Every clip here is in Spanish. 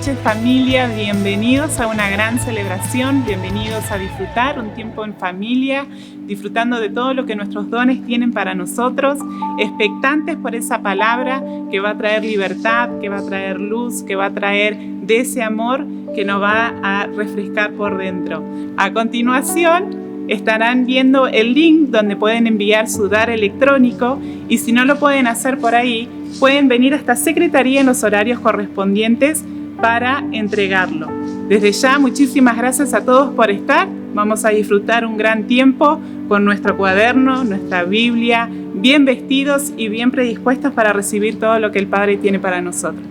noches, familia, bienvenidos a una gran celebración, bienvenidos a disfrutar un tiempo en familia, disfrutando de todo lo que nuestros dones tienen para nosotros, expectantes por esa palabra que va a traer libertad, que va a traer luz, que va a traer de ese amor que nos va a refrescar por dentro. A continuación estarán viendo el link donde pueden enviar su dar electrónico, y si no lo pueden hacer por ahí, pueden venir a esta secretaría en los horarios correspondientes para entregarlo. Desde ya, muchísimas gracias a todos por estar. Vamos a disfrutar un gran tiempo con nuestro cuaderno, nuestra Biblia, bien vestidos y bien predispuestos para recibir todo lo que el Padre tiene para nosotros.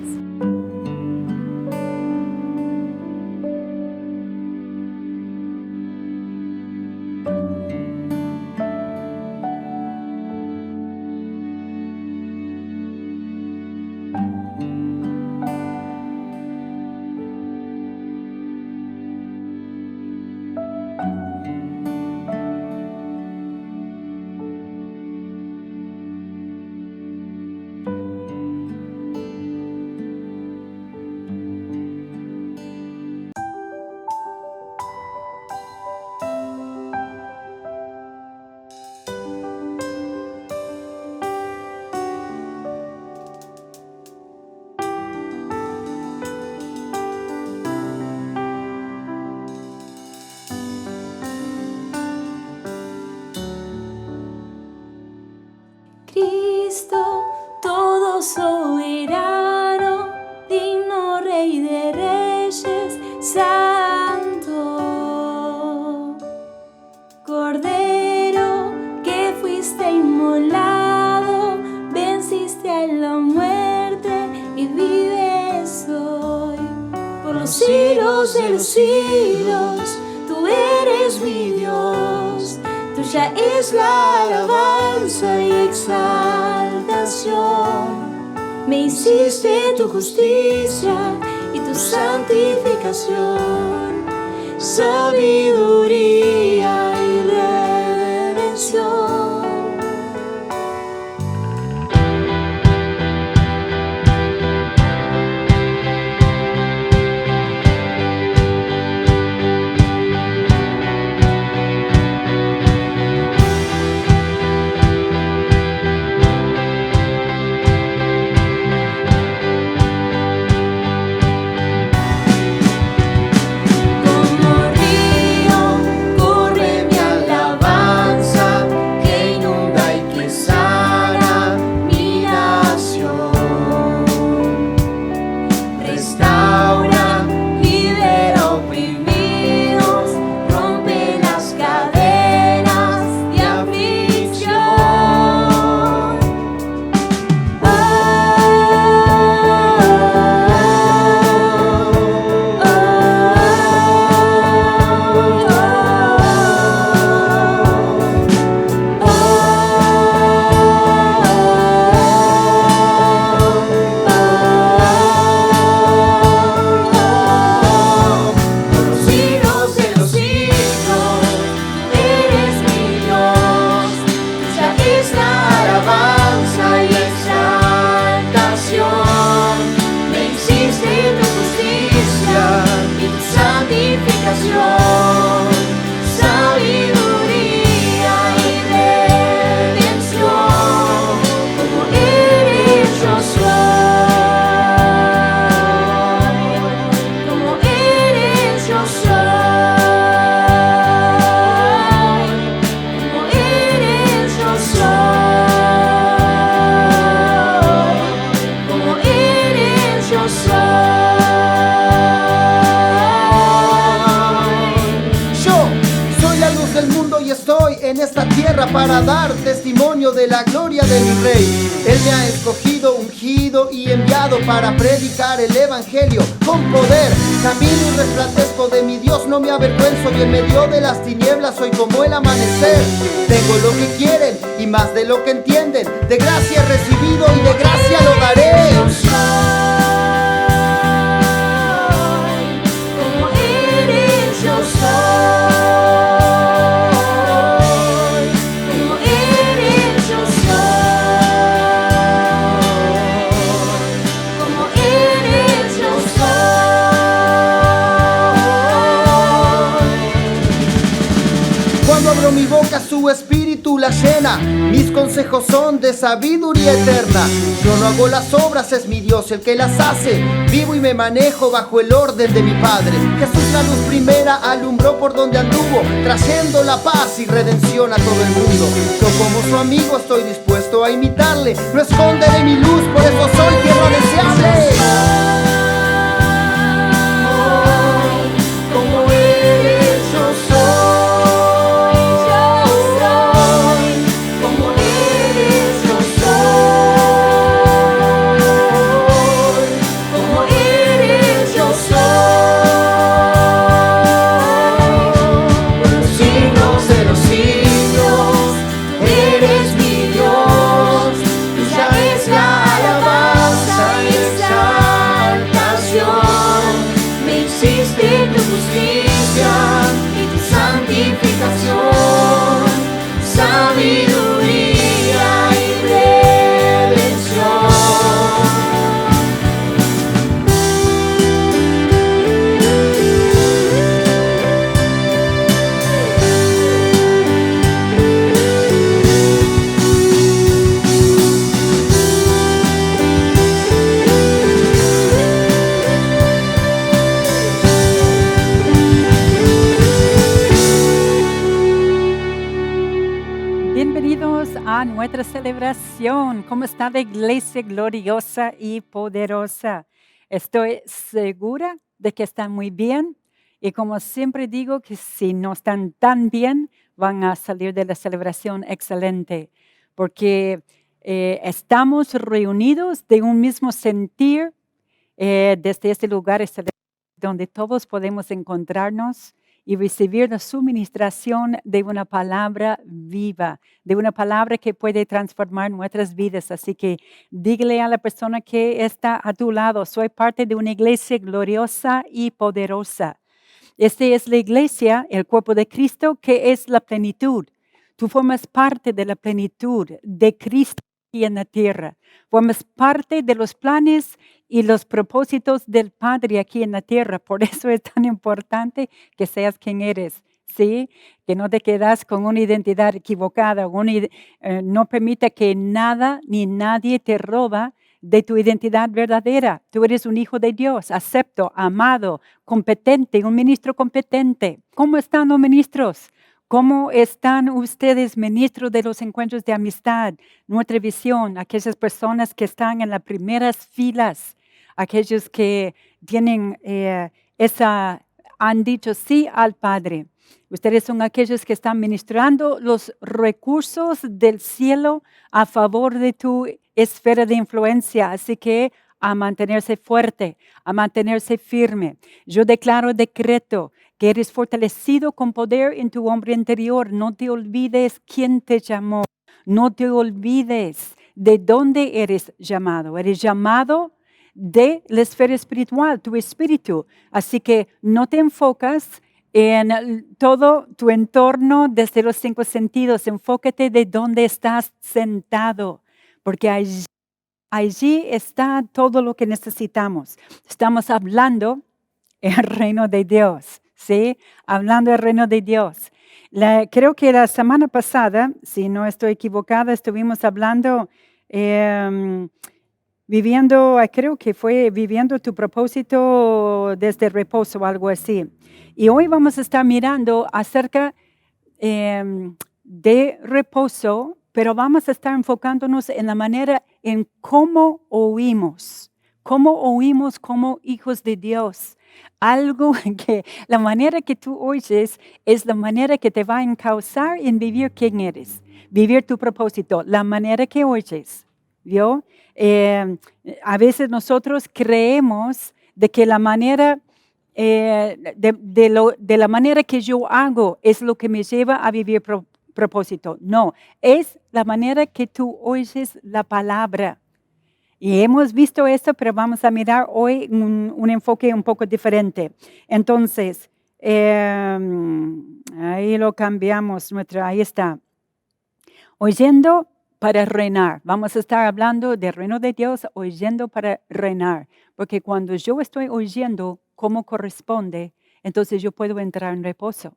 Cristo, todo soberano, digno Rey de Reyes, Santo. Cordero, que fuiste inmolado, venciste a la muerte y vives hoy. Por los siglos de los siglos, tú eres mi Dios. Tuya es la alabanza y exaltación. Me hiciste tu justicia y tu santificación, sabiduría y redención. Para dar testimonio de la gloria de mi Rey. Él me ha escogido, ungido y enviado para predicar el evangelio con poder. Camino y resplandezco de mi Dios, no me avergüenzo, y en medio de las tinieblas soy como el amanecer. Tengo lo que quieren y más de lo que entienden, de gracia he recibido y de gracia lo daré. Como eres, yo soy. Como eres, yo soy. abro mi boca, su espíritu la llena. Mis consejos son de sabiduría eterna. Yo no hago las obras, es mi Dios el que las hace. Vivo y me manejo bajo el orden de mi Padre. Jesús, la luz primera, alumbró por donde anduvo, trayendo la paz y redención a todo el mundo. Yo como su amigo estoy dispuesto a imitarle. No esconderé mi luz, por eso soy tierra deseable. Como eres, yo soy. Como eres, yo soy. Como eres, yo soy. Por los siglos de los siglos, eres mi Dios. Tuya es la alabanza y exaltación. Me hiciste tu justicia y tu santificación, sabiduría y redención. Bienvenidos a nuestra celebración. ¿Cómo está la iglesia gloriosa y poderosa? Estoy segura de que están muy bien y como siempre digo que si no están tan bien van a salir de la celebración excelente porque estamos reunidos de un mismo sentir desde este lugar donde todos podemos encontrarnos y recibir la suministración de una palabra viva, de una palabra que puede transformar nuestras vidas. Así que dígale a la persona que está a tu lado, soy parte de una iglesia gloriosa y poderosa. Esta es la iglesia, el cuerpo de Cristo, que es la plenitud. Tú formas parte de la plenitud de Cristo aquí en la tierra. Formas parte de los planes y los propósitos del Padre aquí en la tierra. Por eso es tan importante que seas quien eres, ¿sí? Que no te quedas con una identidad equivocada. No permita que nada ni nadie te roba de tu identidad verdadera. Tú eres un hijo de Dios, acepto, amado, competente, un ministro competente. ¿Cómo están los ministros? ¿Cómo están ustedes, ministros de los encuentros de amistad? Nuestra visión, aquellas personas que están en las primeras filas, aquellos que tienen han dicho sí al Padre. Ustedes son aquellos que están ministrando los recursos del cielo a favor de tu esfera de influencia. Así que a mantenerse fuerte, a mantenerse firme. Yo decreto que eres fortalecido con poder en tu hombre interior. No te olvides quién te llamó. No te olvides de dónde eres llamado. Eres llamado de la esfera espiritual, tu espíritu. Así que no te enfocas en todo tu entorno desde los 5 sentidos. Enfócate de dónde estás sentado, porque allí está todo lo que necesitamos. Estamos hablando el reino de Dios, ¿sí? Hablando del reino de Dios. Creo que la semana pasada, si no estoy equivocada, estuvimos hablando, creo que fue viviendo tu propósito desde el reposo o algo así. Y hoy vamos a estar mirando acerca de reposo, pero vamos a estar enfocándonos en la manera en cómo oímos como hijos de Dios. Algo que la manera que tú oyes es la manera que te va a encauzar en vivir quién eres, vivir tu propósito, la manera que oyes. ¿Vio? A veces nosotros creemos de que la manera de la manera que yo hago es lo que me lleva a vivir propósito. No, es la manera que tú oyes la palabra. Y hemos visto esto, pero vamos a mirar hoy un enfoque un poco diferente. Entonces, ahí lo cambiamos, ahí está. Oyendo para reinar. Vamos a estar hablando del reino de Dios, oyendo para reinar. Porque cuando yo estoy oyendo como corresponde, entonces yo puedo entrar en reposo.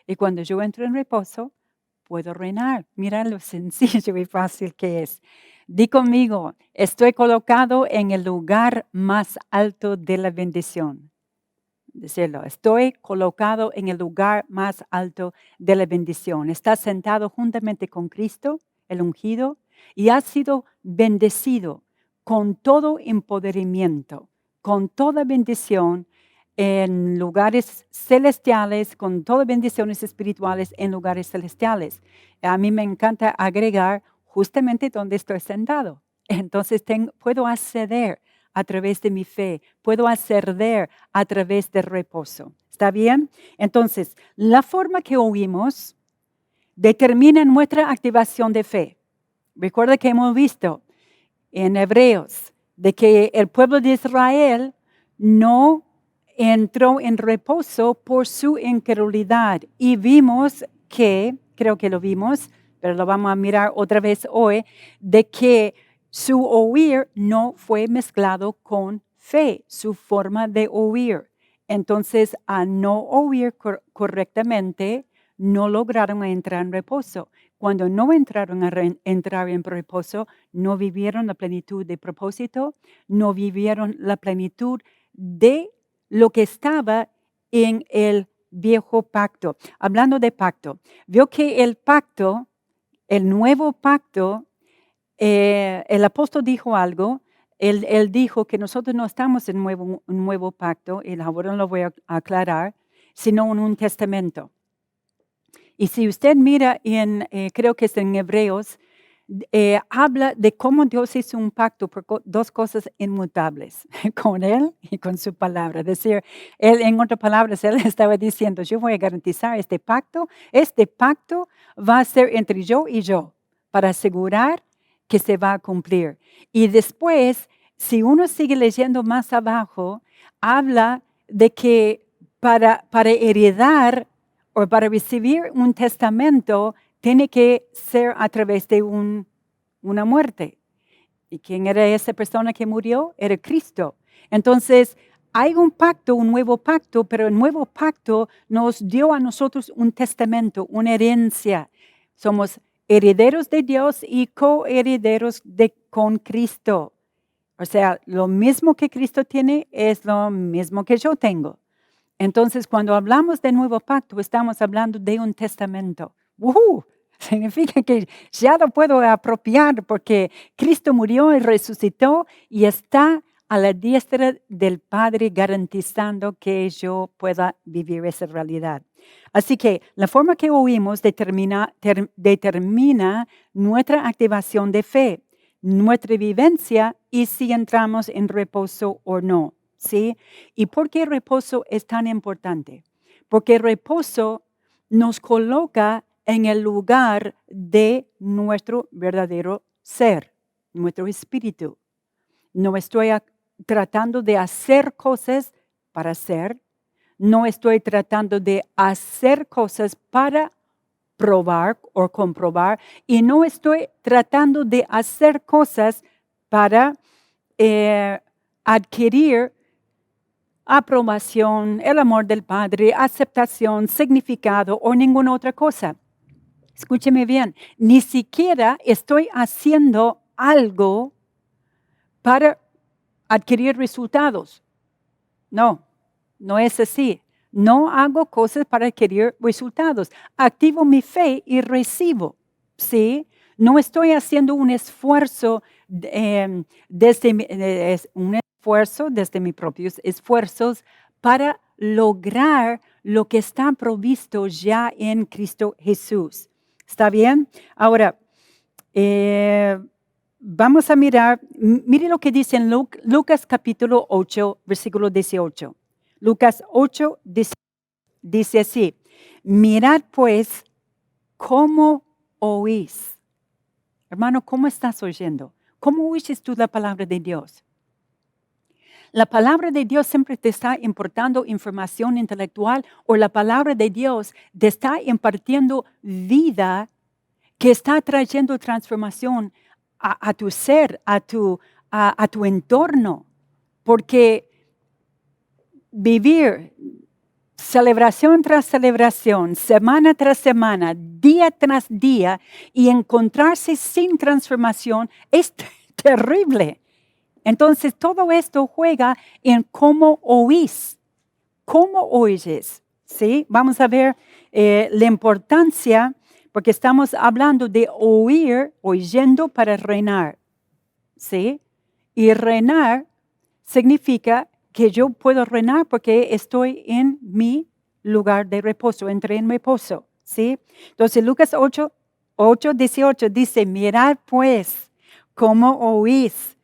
Y cuando yo entro en reposo, puedo reinar. Mira lo sencillo y fácil que es. Di conmigo, estoy colocado en el lugar más alto de la bendición. Decirlo, estoy colocado en el lugar más alto de la bendición. Estás sentado juntamente con Cristo, el ungido, y has sido bendecido con todo empoderamiento, con toda bendición en lugares celestiales, con todas bendiciones espirituales en lugares celestiales. A mí me encanta agregar justamente donde estoy sentado. Entonces puedo acceder a través de mi fe, puedo acceder a través del reposo. ¿Está bien? Entonces, la forma que oímos determina nuestra activación de fe. Recuerda que hemos visto en Hebreos de que el pueblo de Israel no entró en reposo por su incredulidad. Y vimos que, creo que lo vimos, pero lo vamos a mirar otra vez hoy, de que su oír no fue mezclado con fe, su forma de oír. Entonces, al no oír correctamente, no lograron entrar en reposo. Cuando no entraron a entrar en reposo, no vivieron la plenitud de propósito, no vivieron la plenitud de lo que estaba en el viejo pacto. Hablando de pacto, veo que el pacto, el nuevo pacto, el apóstol dijo algo. Él dijo que nosotros no estamos en un nuevo pacto, y ahora lo voy a aclarar, sino en un testamento. Y si usted mira creo que es en Hebreos, habla de cómo Dios hizo un pacto por dos cosas inmutables, con Él y con su palabra. Es decir, en otras palabras, Él estaba diciendo, yo voy a garantizar este pacto va a ser entre yo y yo, para asegurar que se va a cumplir. Y después, si uno sigue leyendo más abajo, habla de que para heredar o para recibir un testamento, tiene que ser a través de una muerte. ¿Y quién era esa persona que murió? Era Cristo. Entonces, hay un pacto, un nuevo pacto, pero el nuevo pacto nos dio a nosotros un testamento, una herencia. Somos herederos de Dios y coherederos con Cristo. O sea, lo mismo que Cristo tiene es lo mismo que yo tengo. Entonces, cuando hablamos de nuevo pacto, estamos hablando de un testamento. ¡Woohoo! Significa que ya lo puedo apropiar porque Cristo murió y resucitó y está a la diestra del Padre garantizando que yo pueda vivir esa realidad. Así que la forma que oímos determina nuestra activación de fe, nuestra vivencia y si entramos en reposo o no. ¿Sí? ¿Y por qué reposo es tan importante? Porque reposo nos coloca en el lugar de nuestro verdadero ser, nuestro espíritu. No estoy tratando de hacer cosas para ser, no estoy tratando de hacer cosas para probar o comprobar, y no estoy tratando de hacer cosas para adquirir aprobación, el amor del Padre, aceptación, significado o ninguna otra cosa. Escúcheme bien, ni siquiera estoy haciendo algo para adquirir resultados. No es así. No hago cosas para adquirir resultados. Activo mi fe y recibo. ¿Sí? No estoy haciendo un esfuerzo desde mis propios esfuerzos para lograr lo que está provisto ya en Cristo Jesús. ¿Está bien? Ahora, vamos a mirar, mire lo que dice en Lucas capítulo 8, versículo 18. Lucas 8 dice así: mirad pues cómo oís. Hermano, ¿cómo estás oyendo? ¿Cómo oyes tú la palabra de Dios? La palabra de Dios siempre te está importando información intelectual, o la palabra de Dios te está impartiendo vida que está trayendo transformación a tu ser, a tu entorno. Porque vivir celebración tras celebración, semana tras semana, día tras día, y encontrarse sin transformación es terrible. Entonces, todo esto juega en cómo oís, cómo oyes, ¿sí? Vamos a ver la importancia, porque estamos hablando de oír, oyendo para reinar, ¿sí? Y reinar significa que yo puedo reinar porque estoy en mi lugar de reposo, entré en reposo, ¿sí? Entonces, Lucas 8:18 dice, mirad pues cómo oís,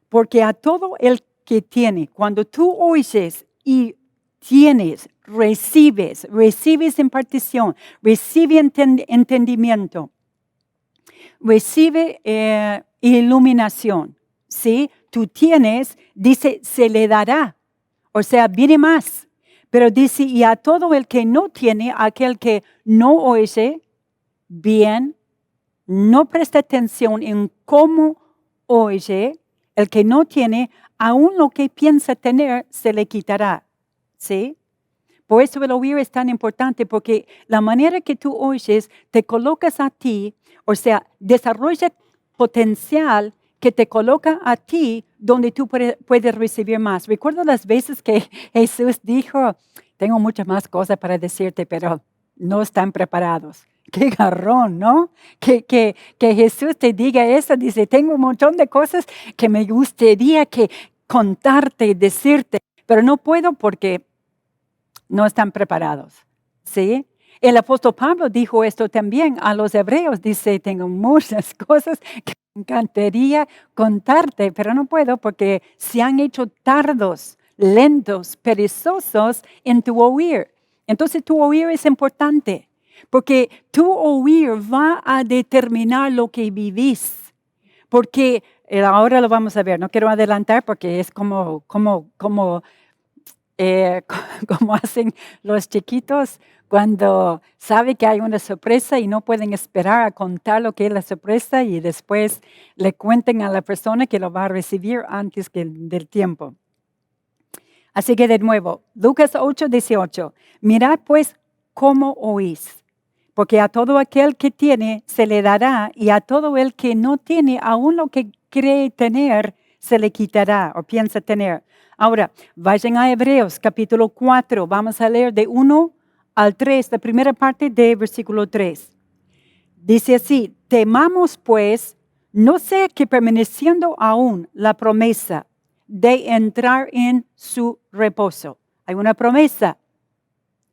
porque a todo el que tiene, cuando tú oyes y tienes, recibes impartición, recibe entendimiento, recibe iluminación, ¿sí? Tú tienes, dice, se le dará, o sea, viene más. Pero dice, y a todo el que no tiene, aquel que no oye bien, no presta atención en cómo oye, el que no tiene, aún lo que piensa tener, se le quitará, ¿sí? Por eso el oír es tan importante, porque la manera que tú oyes, te colocas a ti, o sea, desarrolla potencial que te coloca a ti donde tú puedes recibir más. Recuerdo las veces que Jesús dijo, tengo muchas más cosas para decirte, pero no están preparados. Qué garrón, ¿no? Que Jesús te diga eso, dice, tengo un montón de cosas que me gustaría que contarte, decirte, pero no puedo porque no están preparados, ¿sí? El apóstol Pablo dijo esto también a los hebreos, dice, tengo muchas cosas que me encantaría contarte, pero no puedo porque se han hecho tardos, lentos, perezosos en tu oír. Entonces tu oír es importante, porque tu oír va a determinar lo que vivís. Porque ahora lo vamos a ver, no quiero adelantar porque es como hacen los chiquitos cuando saben que hay una sorpresa y no pueden esperar a contar lo que es la sorpresa y después le cuenten a la persona que lo va a recibir antes del tiempo. Así que de nuevo, Lucas 8:18, mirad pues cómo oís, porque a todo aquel que tiene se le dará y a todo el que no tiene, aún lo que cree tener, se le quitará o piensa tener. Ahora, vayan a Hebreos capítulo 4, vamos a leer de 1 al 3, la primera parte de versículo 3. Dice así, temamos pues, no sea que permaneciendo aún la promesa de entrar en su reposo. Hay una promesa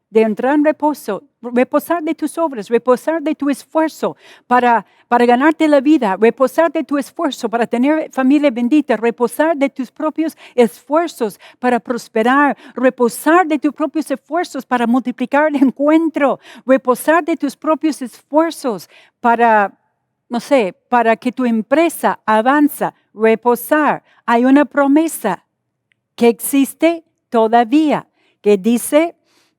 de entrar en reposo, reposar de tus obras, reposar de tu esfuerzo para ganarte la vida, reposar de tu esfuerzo para tener familia bendita, reposar de tus propios esfuerzos para prosperar, reposar de tus propios esfuerzos para multiplicar el encuentro, reposar de tus propios esfuerzos para, no sé, para que tu empresa avanza, reposar. Hay una promesa que existe todavía, que dice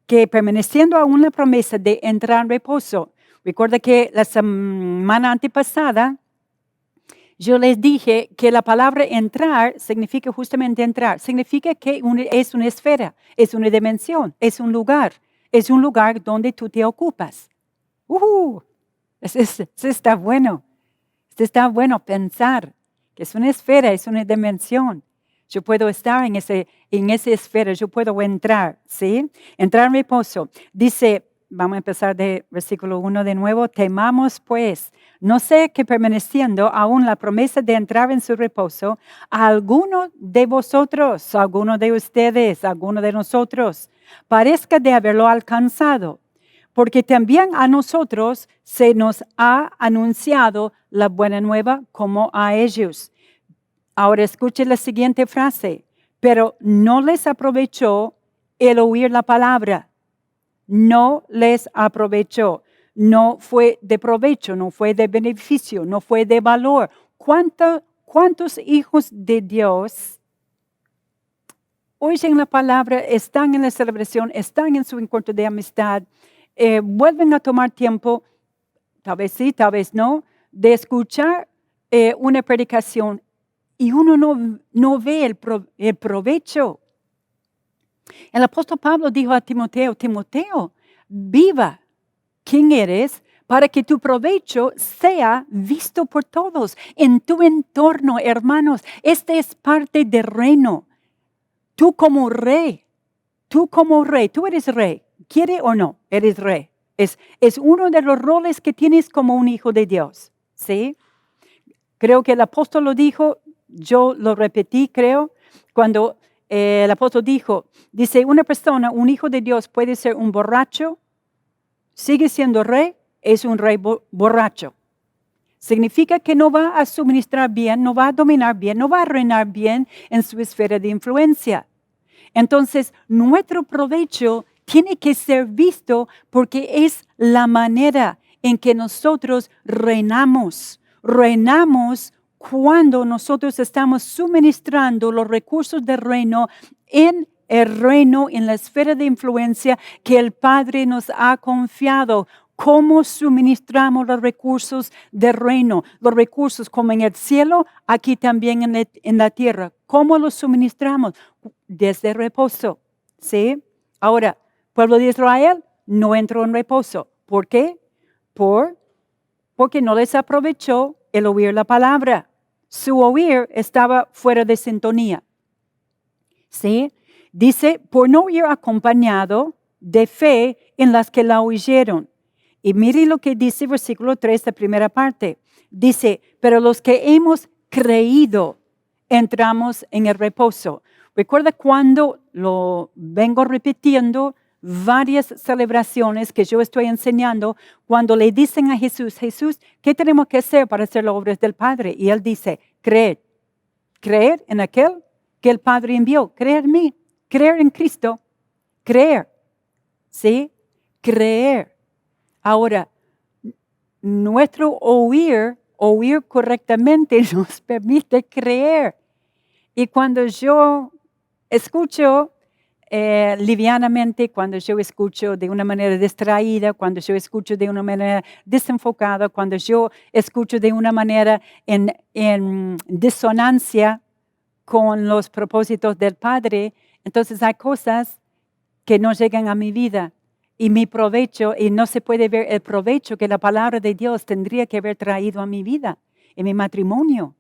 que permaneciendo aún la promesa de entrar en reposo. Recuerda que la semana antepasada yo les dije que la palabra entrar significa justamente entrar. Significa que es una esfera, es una dimensión, es un lugar donde tú te ocupas. Eso está bueno. Está bueno pensar que es una esfera, es una dimensión. Yo puedo estar en esa esfera, yo puedo entrar, ¿sí? Entrar en reposo. Dice, vamos a empezar de versículo 1 de nuevo, temamos pues, no sé que permaneciendo aún la promesa de entrar en su reposo, a alguno de vosotros, a alguno de ustedes, a alguno de nosotros, parezca de haberlo alcanzado. Porque también a nosotros se nos ha anunciado la buena nueva como a ellos. Ahora escuche la siguiente frase. Pero no les aprovechó el oír la palabra. No les aprovechó. No fue de provecho, no fue de beneficio, no fue de valor. ¿Cuántos hijos de Dios oyen la palabra, están en la celebración, están en su encuentro de amistad, vuelven a tomar tiempo, tal vez sí, tal vez no, de escuchar una predicación y uno no ve el provecho? El apóstol Pablo dijo a Timoteo, Timoteo, viva quién eres para que tu provecho sea visto por todos en tu entorno, hermanos. Este es parte del reino. Tú como rey, tú eres rey. ¿Quiere o no? Eres rey. Es uno de los roles que tienes como un hijo de Dios. ¿Sí? Creo que el apóstol lo dijo, yo lo repetí, creo, cuando el apóstol dice, una persona, un hijo de Dios puede ser un borracho, sigue siendo rey, es un rey borracho. Significa que no va a suministrar bien, no va a dominar bien, no va a reinar bien en su esfera de influencia. Entonces, nuestro provecho tiene que ser visto porque es la manera en que nosotros reinamos. Reinamos cuando nosotros estamos suministrando los recursos del reino en el reino, en la esfera de influencia que el Padre nos ha confiado. ¿Cómo suministramos los recursos del reino? Los recursos como en el cielo, aquí también en la tierra. ¿Cómo los suministramos? Desde el reposo. ¿Sí? Ahora, pueblo de Israel no entró en reposo. ¿Por qué? Porque no les aprovechó el oír la palabra. Su oír estaba fuera de sintonía. ¿Sí? Dice, por no ir acompañado de fe en las que la oyeron. Y mire lo que dice versículo 3, la primera parte. Dice, pero los que hemos creído, entramos en el reposo. Recuerda cuando lo vengo repitiendo, varias celebraciones que yo estoy enseñando, cuando le dicen a Jesús, Jesús, ¿qué tenemos que hacer para hacer las obras del Padre? Y Él dice, creer. Creer en aquel que el Padre envió. Creer en mí. Creer en Cristo. Creer. ¿Sí? Creer. Ahora, nuestro oír correctamente nos permite creer. Y cuando yo escucho livianamente, cuando yo escucho de una manera distraída, cuando yo escucho de una manera desenfocada, cuando yo escucho de una manera en disonancia con los propósitos del Padre, entonces hay cosas que no llegan a mi vida. Y mi provecho, y no se puede ver el provecho que la palabra de Dios tendría que haber traído a mi vida, en mi matrimonio,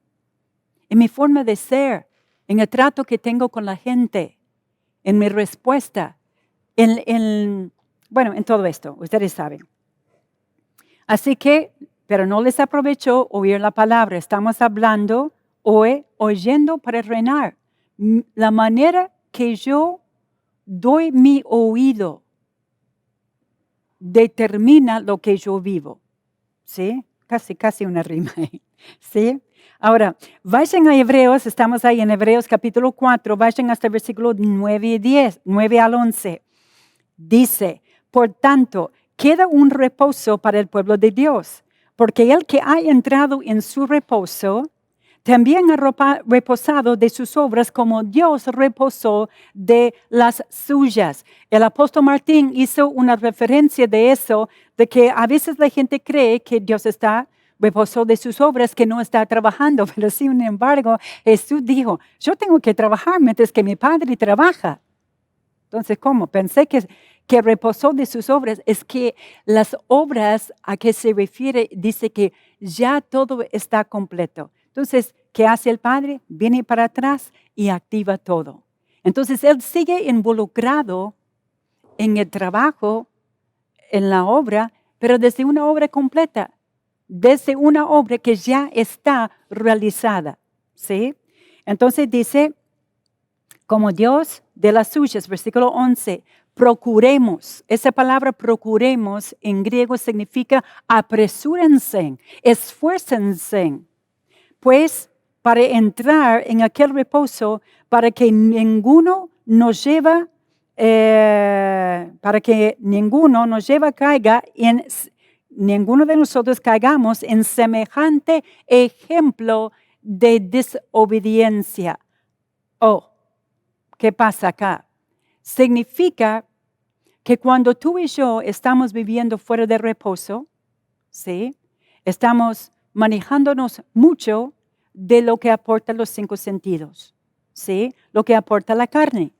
en mi forma de ser, en el trato que tengo con la gente, en mi respuesta, en todo esto, ustedes saben. Así que, pero no les aprovechó oír la palabra. Estamos hablando hoy, oyendo para reinar. La manera que yo doy mi oído determina lo que yo vivo. ¿Sí? Casi una rima ahí. ¿Sí? Ahora, vayan a Hebreos, estamos ahí en Hebreos capítulo 4, vayan hasta el versículo 9 al 11. Dice, por tanto, queda un reposo para el pueblo de Dios, porque el que ha entrado en su reposo, también ha reposado de sus obras como Dios reposó de las suyas. El apóstol Martín hizo una referencia de eso, de que a veces la gente cree que Dios reposó de sus obras, que no está trabajando, pero sin embargo Jesús dijo, yo tengo que trabajar mientras que mi Padre trabaja. Entonces, ¿cómo? Pensé que reposó de sus obras. Es que las obras a que se refiere dice que ya todo está completo. Entonces, ¿qué hace el Padre? Viene para atrás y activa todo. Entonces, Él sigue involucrado en el trabajo, en la obra, pero desde una obra completa, desde una obra que ya está realizada. ¿Sí? Entonces dice, como Dios de las suyas, versículo 11, procuremos. Esa palabra procuremos en griego significa apresúrense, esfuércense. Pues para entrar en aquel reposo, para que ninguno nos lleva, ninguno de nosotros caigamos en semejante ejemplo de desobediencia. ¿Qué pasa acá? Significa que cuando tú y yo estamos viviendo fuera de reposo, ¿sí? Estamos manejándonos mucho de lo que aportan los 5 sentidos, ¿sí? Lo que aporta la carne,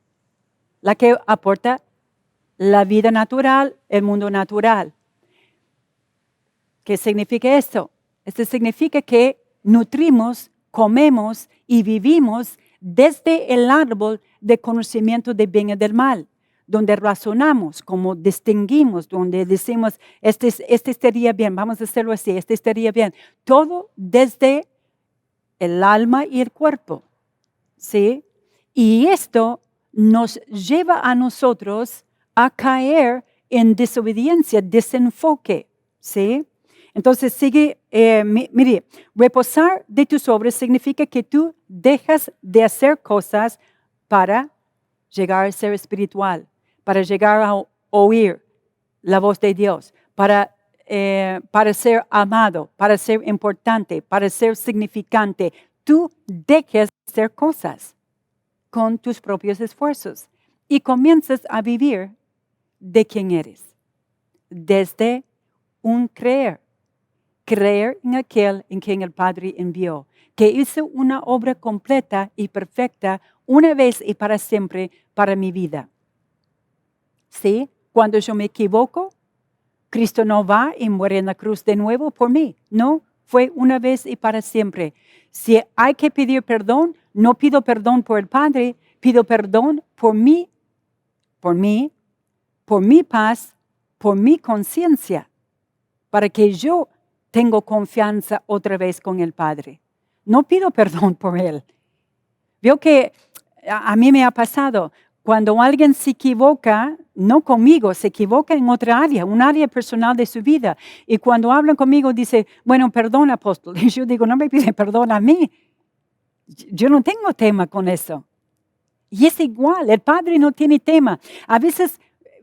la que aporta la vida natural, el mundo natural. ¿Qué significa esto? Esto significa que nutrimos, comemos y vivimos desde el árbol de conocimiento del bien y del mal, donde razonamos, como distinguimos, donde decimos, este estaría bien, vamos a hacerlo así, este estaría bien. Todo desde el alma y el cuerpo, ¿sí? Y esto nos lleva a nosotros a caer en desobediencia, desenfoque, ¿sí? Entonces sigue, mire, reposar de tus obras significa que tú dejas de hacer cosas para llegar a ser espiritual, para llegar a oír la voz de Dios, para ser amado, para ser importante, para ser significante. Tú dejas de hacer cosas con tus propios esfuerzos y comienzas a vivir de quién eres, desde un creer en aquel en quien el Padre envió, que hizo una obra completa y perfecta una vez y para siempre para mi vida. ¿Sí? Cuando yo me equivoco, Cristo no va y muere en la cruz de nuevo por mí. No, fue una vez y para siempre. Si hay que pedir perdón, no pido perdón por el Padre, pido perdón por mí, por mi paz, por mi conciencia, para que yo tengo confianza otra vez con el Padre. No pido perdón por Él. Veo que a mí me ha pasado, cuando alguien se equivoca, no conmigo, se equivoca en otra área, un área personal de su vida. Y cuando hablan conmigo, dice, bueno, perdón, apóstol. Y yo digo, no me pide perdón a mí. Yo no tengo tema con eso. Y es igual, el Padre no tiene tema. A veces,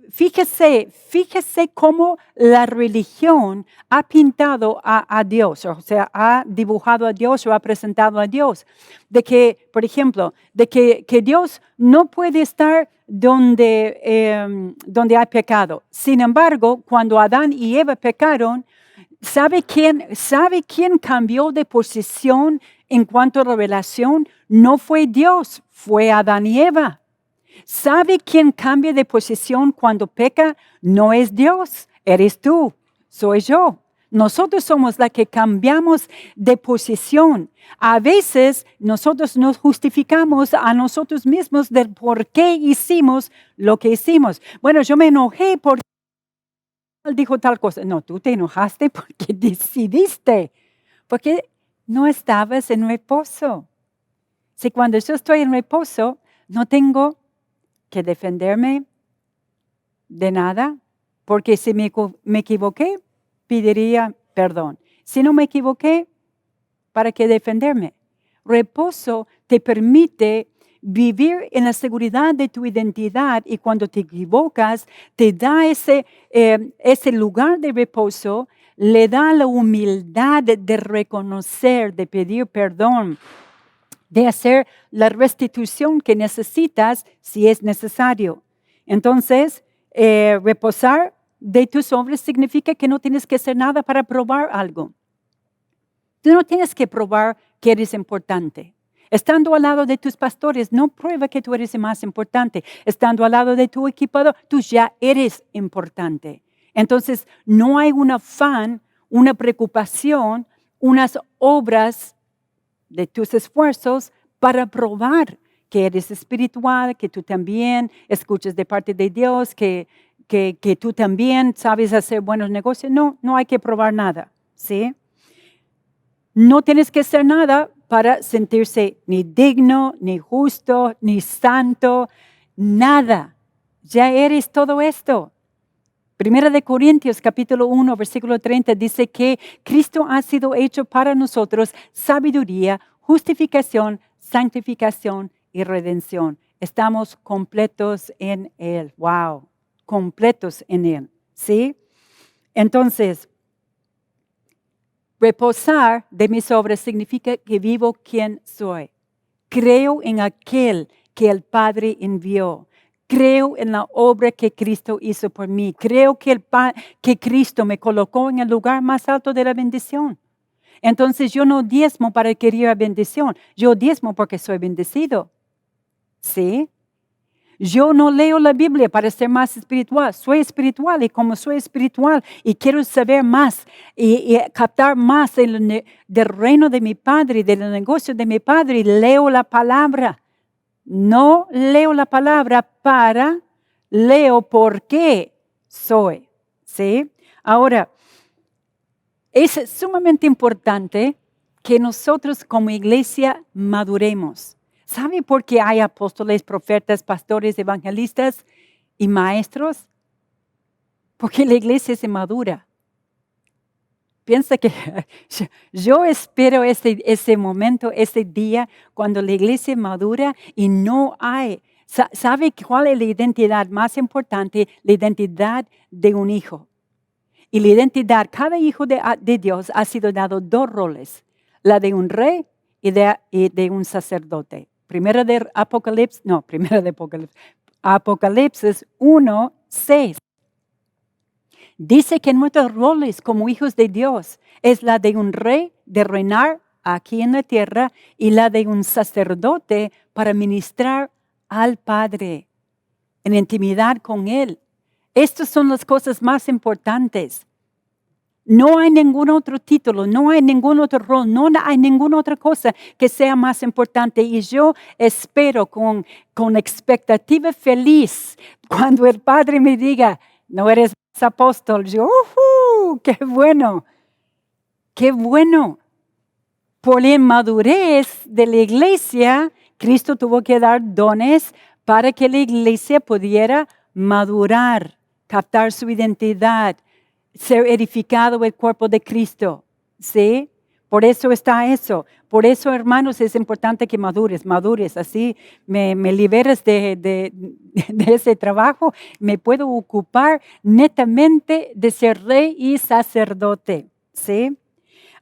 fíjese cómo la religión ha pintado a Dios, o sea, ha dibujado a Dios o ha presentado a Dios. De que, por ejemplo, de que Dios no puede estar donde hay pecado. Sin embargo, cuando Adán y Eva pecaron, ¿sabe quién cambió de posición en cuanto a revelación? No fue Dios, fue Adán y Eva. ¿Sabe quién cambia de posición cuando peca? No es Dios, eres tú, soy yo. Nosotros somos la que cambiamos de posición. A veces nosotros nos justificamos a nosotros mismos del por qué hicimos lo que hicimos. Bueno, yo me enojé porque dijo tal cosa. No, tú te enojaste porque decidiste, porque no estabas en reposo. Si cuando yo estoy en reposo, no tengo que defenderme de nada, porque si me equivoqué, pediría perdón. Si no me equivoqué, ¿para qué defenderme? Reposo te permite vivir en la seguridad de tu identidad y cuando te equivocas, te da ese lugar de reposo, le da la humildad de reconocer, de pedir perdón, de hacer la restitución que necesitas si es necesario. Entonces, reposar de tus obras significa que no tienes que hacer nada para probar algo. Tú no tienes que probar que eres importante. Estando al lado de tus pastores, no prueba que tú eres el más importante. Estando al lado de tu equipador, tú ya eres importante. Entonces, no hay un afán, una preocupación, unas obras de tus esfuerzos para probar que eres espiritual, que tú también escuchas de parte de Dios, que tú también sabes hacer buenos negocios. No hay que probar nada, ¿sí? No tienes que hacer nada para sentirse ni digno, ni justo, ni santo, nada. Ya eres todo esto. Primera de Corintios capítulo 1, versículo 30 dice que Cristo ha sido hecho para nosotros sabiduría, justificación, santificación y redención. Estamos completos en Él. Wow, completos en Él. ¿Sí? Entonces, reposar de mis obras significa que vivo quien soy. Creo en aquel que el Padre envió. Creo en la obra que Cristo hizo por mí. Creo que Cristo me colocó en el lugar más alto de la bendición. Entonces yo no diezmo para querer bendición. Yo diezmo porque soy bendecido. ¿Sí? Yo no leo la Biblia para ser más espiritual. Soy espiritual y como soy espiritual y quiero saber más y captar más del reino de mi Padre, del negocio de mi Padre, leo la palabra. No leo la palabra leo por qué soy. ¿Sí? Ahora, es sumamente importante que nosotros como iglesia maduremos. ¿Sabe por qué hay apóstoles, profetas, pastores, evangelistas y maestros? Porque la iglesia se madura. Piensa que yo espero ese momento, ese día, cuando la iglesia madura y no hay. ¿Sabe cuál es la identidad más importante? La identidad de un hijo. Y la identidad, cada hijo de Dios ha sido dado dos roles, la de un rey y de un sacerdote. Apocalipsis 1:6. Dice que nuestros roles como hijos de Dios es la de un rey, de reinar aquí en la tierra, y la de un sacerdote para ministrar al Padre en intimidad con Él. Estas son las cosas más importantes. No hay ningún otro título, no hay ningún otro rol, no hay ninguna otra cosa que sea más importante. Y yo espero con expectativa feliz cuando el Padre me diga, no eres más apóstol. Yo, ¡qué bueno! ¡Qué bueno! Por la inmadurez de la iglesia, Cristo tuvo que dar dones para que la iglesia pudiera madurar, captar su identidad, ser edificado el cuerpo de Cristo. ¿Sí? Por eso está eso. Por eso, hermanos, es importante que madures. Así me liberas de ese trabajo. Me puedo ocupar netamente de ser rey y sacerdote. ¿Sí?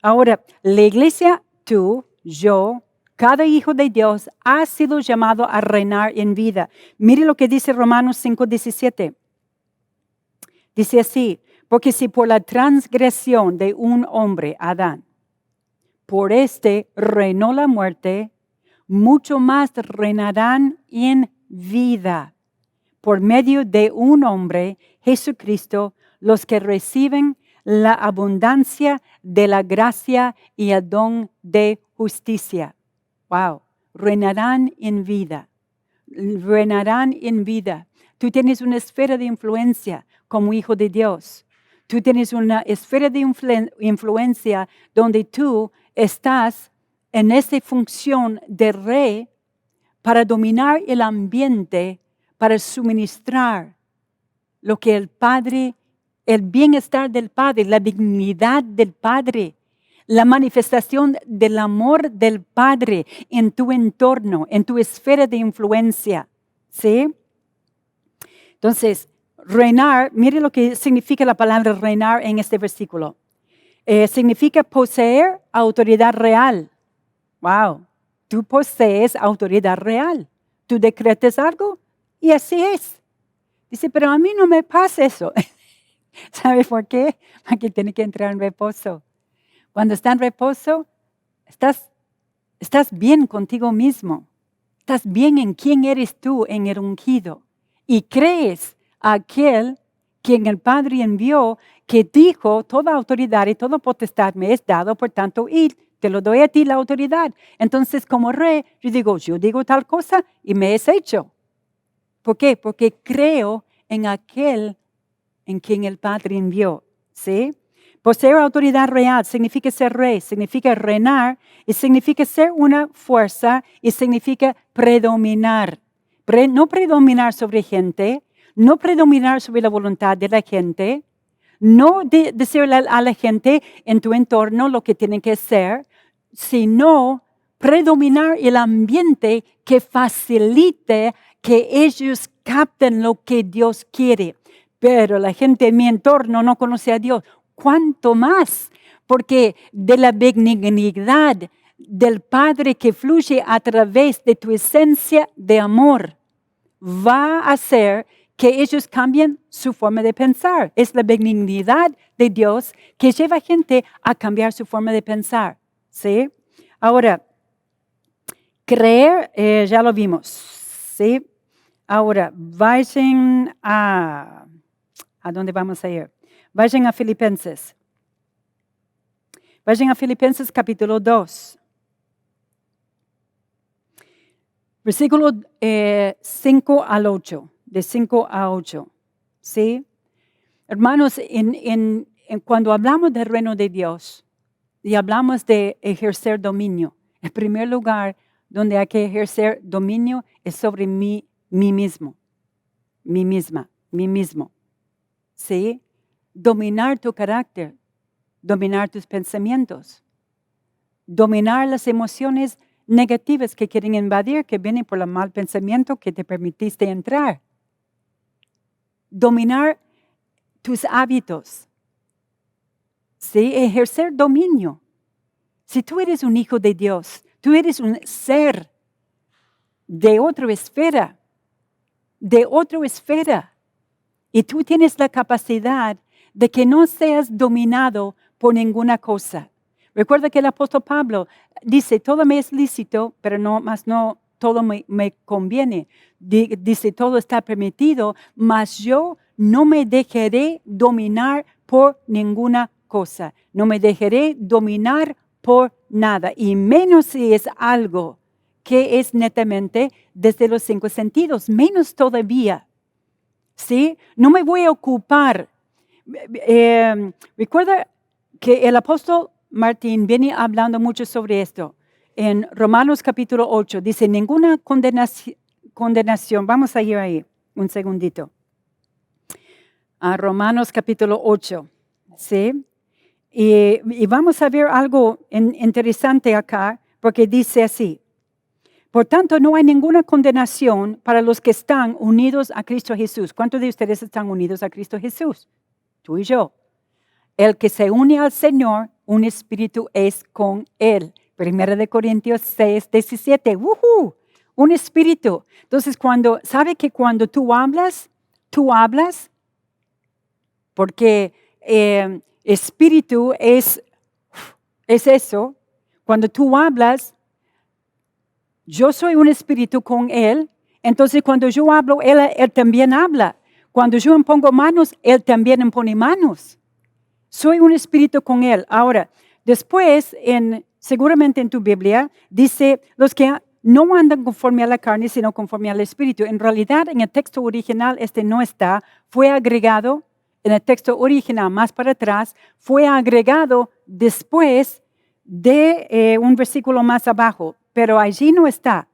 Ahora, la iglesia, tú, yo, cada hijo de Dios ha sido llamado a reinar en vida. Mire lo que dice Romanos 5:17. Dice así, porque si por la transgresión de un hombre, Adán, por reinó la muerte, mucho más reinarán en vida. Por medio de un hombre, Jesucristo, los que reciben la abundancia de la gracia y el don de justicia. Wow, reinarán en vida. Reinarán en vida. Tú tienes una esfera de influencia como hijo de Dios. Tú tienes una esfera de influencia donde tú estás en esa función de rey para dominar el ambiente, para suministrar lo que el Padre, el bienestar del Padre, la dignidad del Padre, la manifestación del amor del Padre en tu entorno, en tu esfera de influencia. ¿Sí? Entonces, reinar, mire lo que significa la palabra reinar en este versículo. Significa poseer autoridad real. Wow, tú posees autoridad real. Tú decretas algo y así es. Dice, pero a mí no me pasa eso. ¿Sabe por qué? Porque tiene que entrar en reposo. Cuando está en reposo, estás bien contigo mismo. Estás bien en quién eres tú, en el ungido. Y crees a aquel quien el Padre envió, que dijo, toda autoridad y toda potestad me es dado, por tanto, y te lo doy a ti la autoridad. Entonces, como rey, yo digo tal cosa y me es hecho. ¿Por qué? Porque creo en aquel en quien el Padre envió. ¿Sí? Poseer autoridad real significa ser rey, significa reinar y significa ser una fuerza y significa predominar. No predominar sobre gente, no predominar sobre la voluntad de la gente, no decirle a la gente en tu entorno lo que tienen que hacer, sino predominar el ambiente que facilite que ellos capten lo que Dios quiere. Pero la gente en mi entorno no conoce a Dios. ¿Cuánto más? Porque de la benignidad del Padre que fluye a través de tu esencia de amor, va a hacer que ellos cambien su forma de pensar. Es la benignidad de Dios que lleva a gente a cambiar su forma de pensar. ¿Sí? Ahora, creer, ya lo vimos. ¿Sí? Ahora, vayan a dónde vamos a ir. Vayan a Filipenses. Vayan a Filipenses capítulo 2. Versículo 5 al 8. De 5 a 8. ¿Sí? Hermanos, cuando hablamos del reino de Dios y hablamos de ejercer dominio, en primer lugar, donde hay que ejercer dominio es sobre mí mismo, mí misma, mí mismo. ¿Sí? Dominar tu carácter, dominar tus pensamientos, dominar las emociones negativas que quieren invadir, que vienen por el mal pensamiento que te permitiste entrar. Dominar tus hábitos. ¿Sí? Ejercer dominio. Si tú eres un hijo de Dios, tú eres un ser de otra esfera, y tú tienes la capacidad de que no seas dominado por ninguna cosa. Recuerda que el apóstol Pablo dice, todo me es lícito, pero no todo me conviene. Dice, todo está permitido, mas yo no me dejaré dominar por ninguna cosa. No me dejaré dominar por nada, y menos si es algo que es netamente desde los 5 sentidos, menos todavía. ¿Sí? No me voy a ocupar. Recuerda que el apóstol Martín viene hablando mucho sobre esto. En Romanos capítulo 8 dice, ninguna condenación. Vamos a ir ahí, un segundito. A Romanos capítulo 8. ¿Sí? Y vamos a ver algo interesante acá, porque dice así. Por tanto, no hay ninguna condenación para los que están unidos a Cristo Jesús. ¿Cuántos de ustedes están unidos a Cristo Jesús? Tú y yo. El que se une al Señor, un espíritu es con Él. 1 Corintios 6, 17. ¡Woohoo! Un espíritu. Entonces, ¿sabe que cuando tú hablas, porque espíritu es eso. Cuando tú hablas, yo soy un espíritu con Él, entonces cuando yo hablo, Él también habla. Cuando yo impongo manos, Él también impone manos. Soy un espíritu con Él. Ahora, después, seguramente en tu Biblia, dice, los que no andan conforme a la carne, sino conforme al espíritu. En realidad, en el texto original, no está, fue agregado, en el texto original, más para atrás, fue agregado después de un versículo más abajo. Pero allí no está,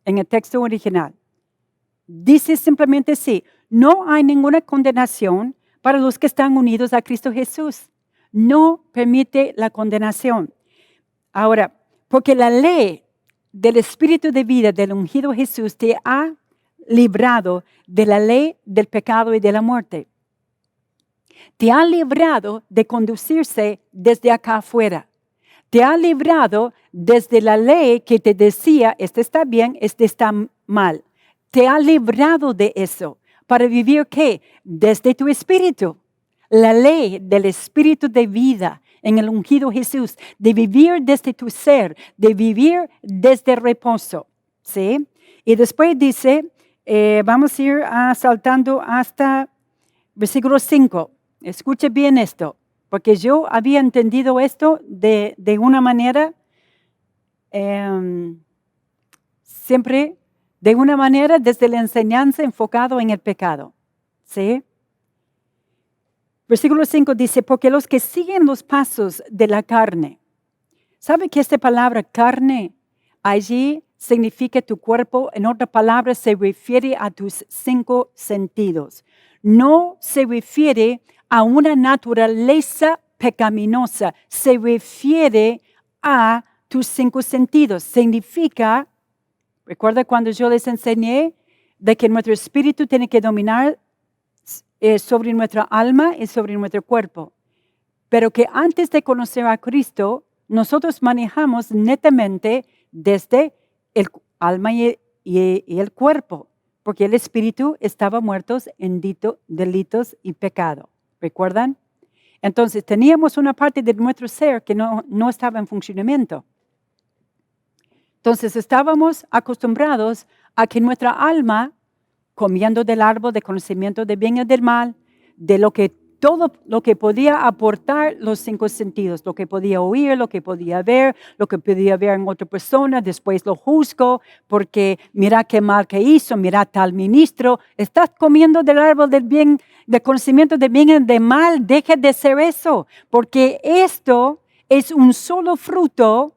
en el texto original. Dice simplemente así, no hay ninguna condenación para los que están unidos a Cristo Jesús. No permite la condenación. Ahora, porque la ley del Espíritu de vida del ungido Jesús te ha librado de la ley del pecado y de la muerte. Te ha librado de conducirse desde acá afuera. Te ha librado desde la ley que te decía, este está bien, este está mal. Te ha librado de eso. ¿Para vivir qué? Desde tu espíritu. La ley del espíritu de vida en el ungido Jesús. De vivir desde tu ser. De vivir desde reposo. ¿Sí? Y después dice, vamos a ir saltando hasta versículo 5. Escuche bien esto. Porque yo había entendido esto de una manera, siempre de una manera desde la enseñanza enfocado en el pecado. ¿Sí? Versículo 5 dice, porque los que siguen los pasos de la carne. ¿Sabe que esta palabra carne allí significa tu cuerpo? En otras palabras, se refiere a tus 5 sentidos. No se refiere a una naturaleza pecaminosa, se refiere a tus 5 sentidos. Significa, recuerda cuando yo les enseñé de que nuestro espíritu tiene que dominar sobre nuestra alma y sobre nuestro cuerpo. Pero que antes de conocer a Cristo, nosotros manejamos netamente desde el alma y el cuerpo, porque el espíritu estaba muerto en delitos y pecado. ¿Recuerdan? Entonces, teníamos una parte de nuestro ser que no estaba en funcionamiento. Entonces, estábamos acostumbrados a que nuestra alma comiendo del árbol de conocimiento del bien y del mal, de todo lo que podía aportar los 5 sentidos, lo que podía oír, lo que podía ver en otra persona, después lo juzgo, porque mira qué mal que hizo, mira tal ministro, estás comiendo del árbol del bien, del conocimiento del bien y del mal, deja de hacer eso, porque esto es un solo fruto,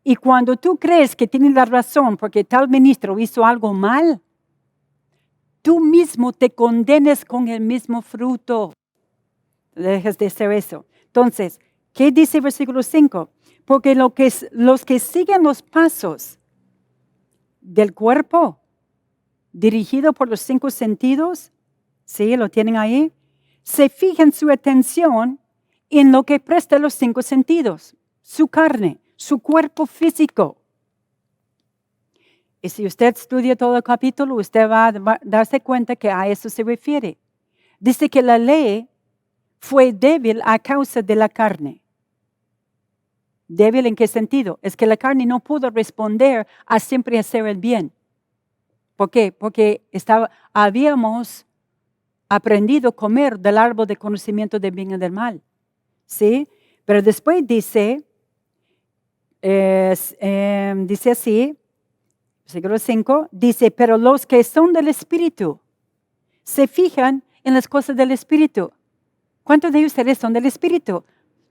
y cuando tú crees que tienes la razón porque tal ministro hizo algo mal, tú mismo te condenes con el mismo fruto. Dejas de hacer eso. Entonces, ¿qué dice el versículo 5? Porque los que siguen los pasos del cuerpo, dirigido por los 5 sentidos, ¿sí? Lo tienen ahí, se fijan su atención en lo que presta los 5 sentidos, su carne, su cuerpo físico. Y si usted estudia todo el capítulo, usted va a darse cuenta que a eso se refiere. Dice que la ley fue débil a causa de la carne. ¿Débil en qué sentido? Es que la carne no pudo responder a siempre hacer el bien. ¿Por qué? Porque habíamos aprendido a comer del árbol de conocimiento del bien y del mal. ¿Sí? Pero después dice así, versículo 5, dice, pero los que son del Espíritu se fijan en las cosas del Espíritu. ¿Cuántos de ustedes son del Espíritu?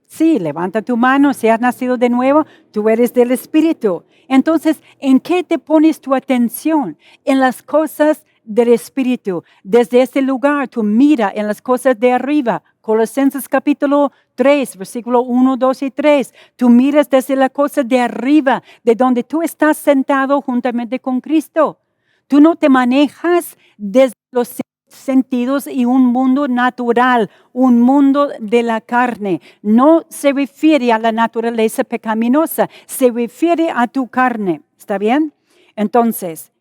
Sí, levanta tu mano, si has nacido de nuevo, tú eres del Espíritu. Entonces, ¿en qué te pones tu atención? En las cosas del Espíritu. Desde este lugar, tú mira en las cosas de arriba. Colosenses capítulo 3, versículo 1, 2 y 3. Tú miras desde la cosa de arriba, de donde tú estás sentado juntamente con Cristo. Tú no te manejas desde los sentidos y un mundo natural, un mundo de la carne. No se refiere a la naturaleza pecaminosa, se refiere a tu carne. ¿Está bien? Entonces,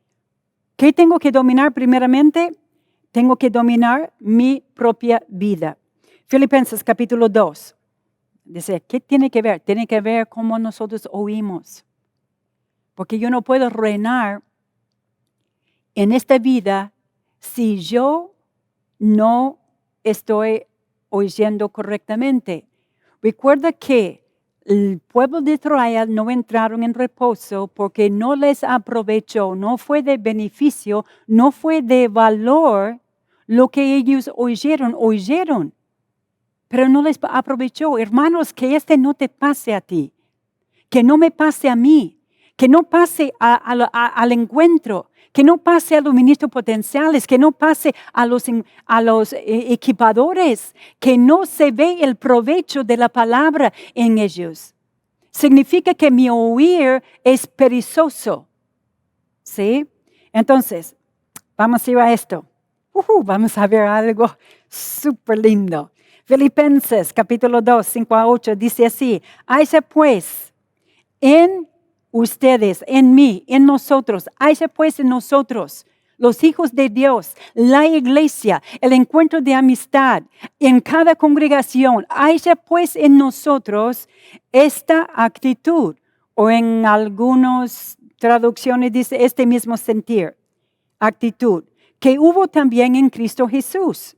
¿qué tengo que dominar primeramente? Tengo que dominar mi propia vida. Filipenses capítulo 2. Dice, ¿qué tiene que ver? Tiene que ver cómo nosotros oímos. Porque yo no puedo reinar en esta vida si yo no estoy oyendo correctamente. Recuerda que el pueblo de Israel no entraron en reposo porque no les aprovechó, no fue de beneficio, no fue de valor lo que ellos oyeron, pero no les aprovechó. Hermanos, que no te pase a ti, que no me pase a mí, que no pase al encuentro, que no pase a los ministros potenciales, que no pase a los equipadores, que no se ve el provecho de la palabra en ellos. Significa que mi oír es perezoso. ¿Sí? Entonces, vamos a ir a esto. Vamos a ver algo súper lindo. Filipenses capítulo 2, 5 a 8 dice así, háyase pues en ustedes, en mí, en nosotros, háyase pues en nosotros, los hijos de Dios, la iglesia, el encuentro de amistad, en cada congregación, háyase pues en nosotros esta actitud, o en algunas traducciones dice este mismo sentir, actitud, que hubo también en Cristo Jesús.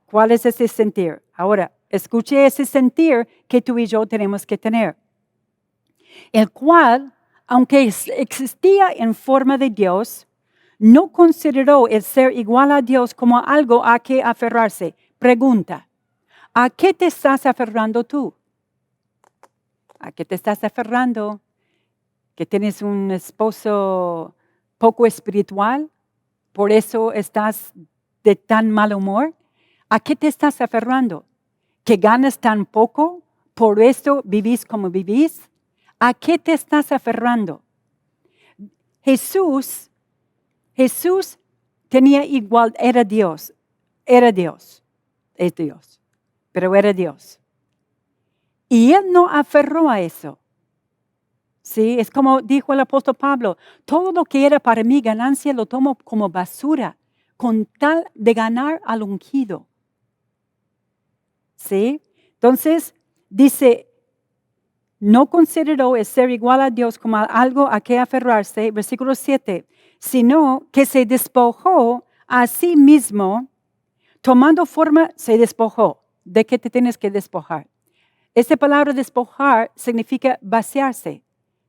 ¿Cuál es ese sentir? Ahora, escuche ese sentir que tú y yo tenemos que tener. El cual, aunque existía en forma de Dios, no consideró el ser igual a Dios como algo a que aferrarse. Pregunta, ¿a qué te estás aferrando tú? ¿A qué te estás aferrando? ¿Que tienes un esposo poco espiritual? ¿Por eso estás de tan mal humor? ¿A qué te estás aferrando? ¿Que ganas tan poco? ¿Por eso vivís como vivís? ¿A qué te estás aferrando? Jesús tenía igual, era Dios, es Dios, pero era Dios. Y Él no aferró a eso. Sí, es como dijo el apóstol Pablo, todo lo que era para mí ganancia lo tomo como basura, con tal de ganar al ungido. ¿Sí? Entonces, dice, no consideró el ser igual a Dios como algo a que aferrarse, versículo 7, sino que se despojó a sí mismo, tomando forma, se despojó. ¿De qué te tienes que despojar? Esta palabra despojar significa vaciarse.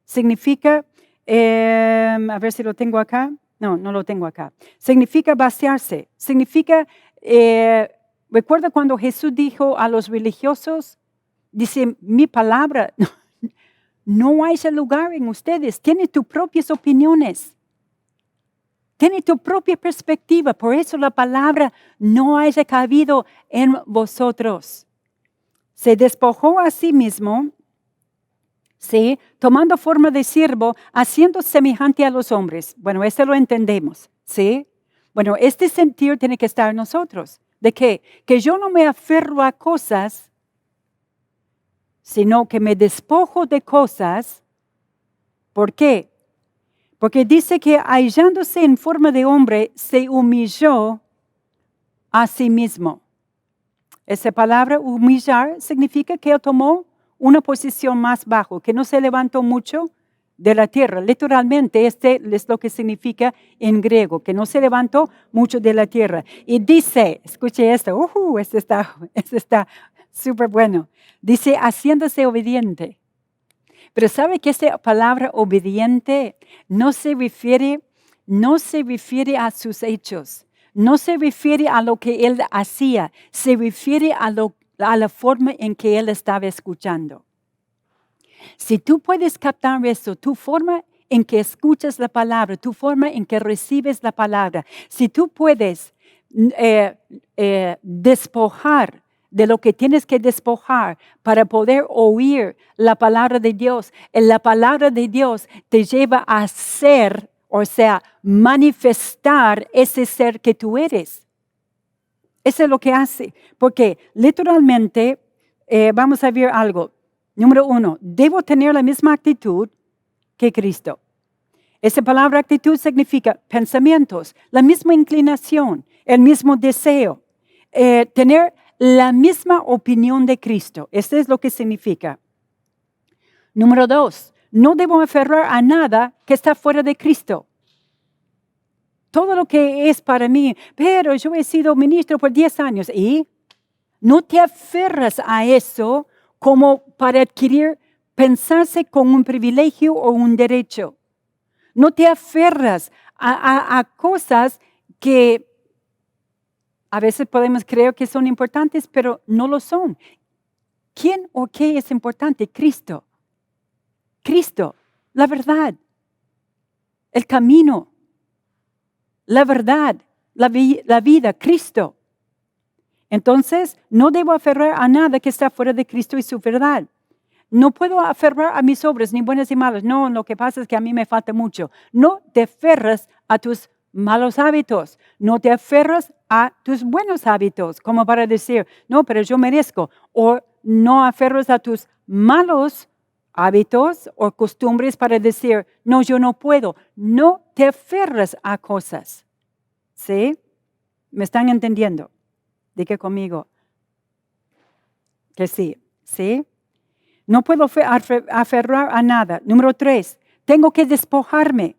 Significa, a ver si lo tengo acá. No lo tengo acá. Significa vaciarse. Significa, recuerda cuando Jesús dijo a los religiosos, dice, mi palabra, no hay ese lugar en ustedes. Tienen tus propias opiniones. Tiene tu propia perspectiva. Por eso la palabra no haya cabido en vosotros. Se despojó a sí mismo, ¿sí? Tomando forma de siervo, haciendo semejante a los hombres. Bueno, esto lo entendemos, ¿sí? Bueno, este sentir tiene que estar en nosotros. ¿De qué? Que yo no me aferro a cosas, sino que me despojo de cosas. ¿Por qué? Porque dice que hallándose en forma de hombre, se humilló a sí mismo. Esa palabra humillar significa que él tomó una posición más bajo, que no se levantó mucho de la tierra. Literalmente, este es lo que significa en griego, que no se levantó mucho de la tierra. Y dice, escuche esto, este está súper bueno. Dice, haciéndose obediente. Pero ¿sabe que esta palabra obediente no se refiere a sus hechos? No se refiere a lo que él hacía, se refiere a la forma en que él estaba escuchando. Si tú puedes captar eso, tu forma en que escuchas la palabra, tu forma en que recibes la palabra, si tú puedes despojar de lo que tienes que despojar para poder oír la palabra de Dios, la palabra de Dios te lleva a ser, o sea, manifestar ese ser que tú eres. Eso es lo que hace. Porque literalmente, vamos a ver algo. Número 1, debo tener la misma actitud que Cristo. Esa palabra actitud significa pensamientos, la misma inclinación, el mismo deseo. Tener la misma opinión de Cristo. Eso es lo que significa. Número 2, no debo aferrar a nada que está fuera de Cristo. Todo lo que es para mí, pero yo he sido ministro por 10 años y no te aferras a eso como para adquirir, pensarse con un privilegio o un derecho. No te aferras a cosas que a veces podemos creer que son importantes, pero no lo son. ¿Quién o qué es importante? Cristo. Cristo, la verdad, el camino, la verdad, la vida, Cristo. Entonces, no debo aferrar a nada que está fuera de Cristo y su verdad. No puedo aferrar a mis obras, ni buenas ni malas. No, lo que pasa es que a mí me falta mucho. No te aferras a tus malos hábitos. No te aferras a tus buenos hábitos, como para decir, no, pero yo merezco. O no aferras a tus malos hábitos o costumbres para decir, no, yo no puedo. No te aferras a cosas. ¿Sí? ¿Me están entendiendo? Diga conmigo que sí. ¿Sí? No puedo aferrar a nada. Número 3, tengo que despojarme.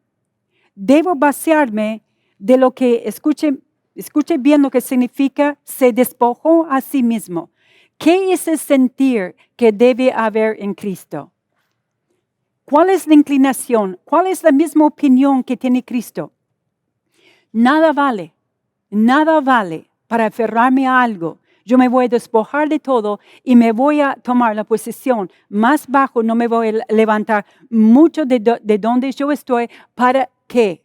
Debo vaciarme de lo que, escuche bien lo que significa, se despojó a sí mismo. ¿Qué es el sentir que debe haber en Cristo? ¿Cuál es la inclinación? ¿Cuál es la misma opinión que tiene Cristo? Nada vale para aferrarme a algo. Yo me voy a despojar de todo y me voy a tomar la posición más bajo, no me voy a levantar mucho de donde yo estoy. ¿Para qué?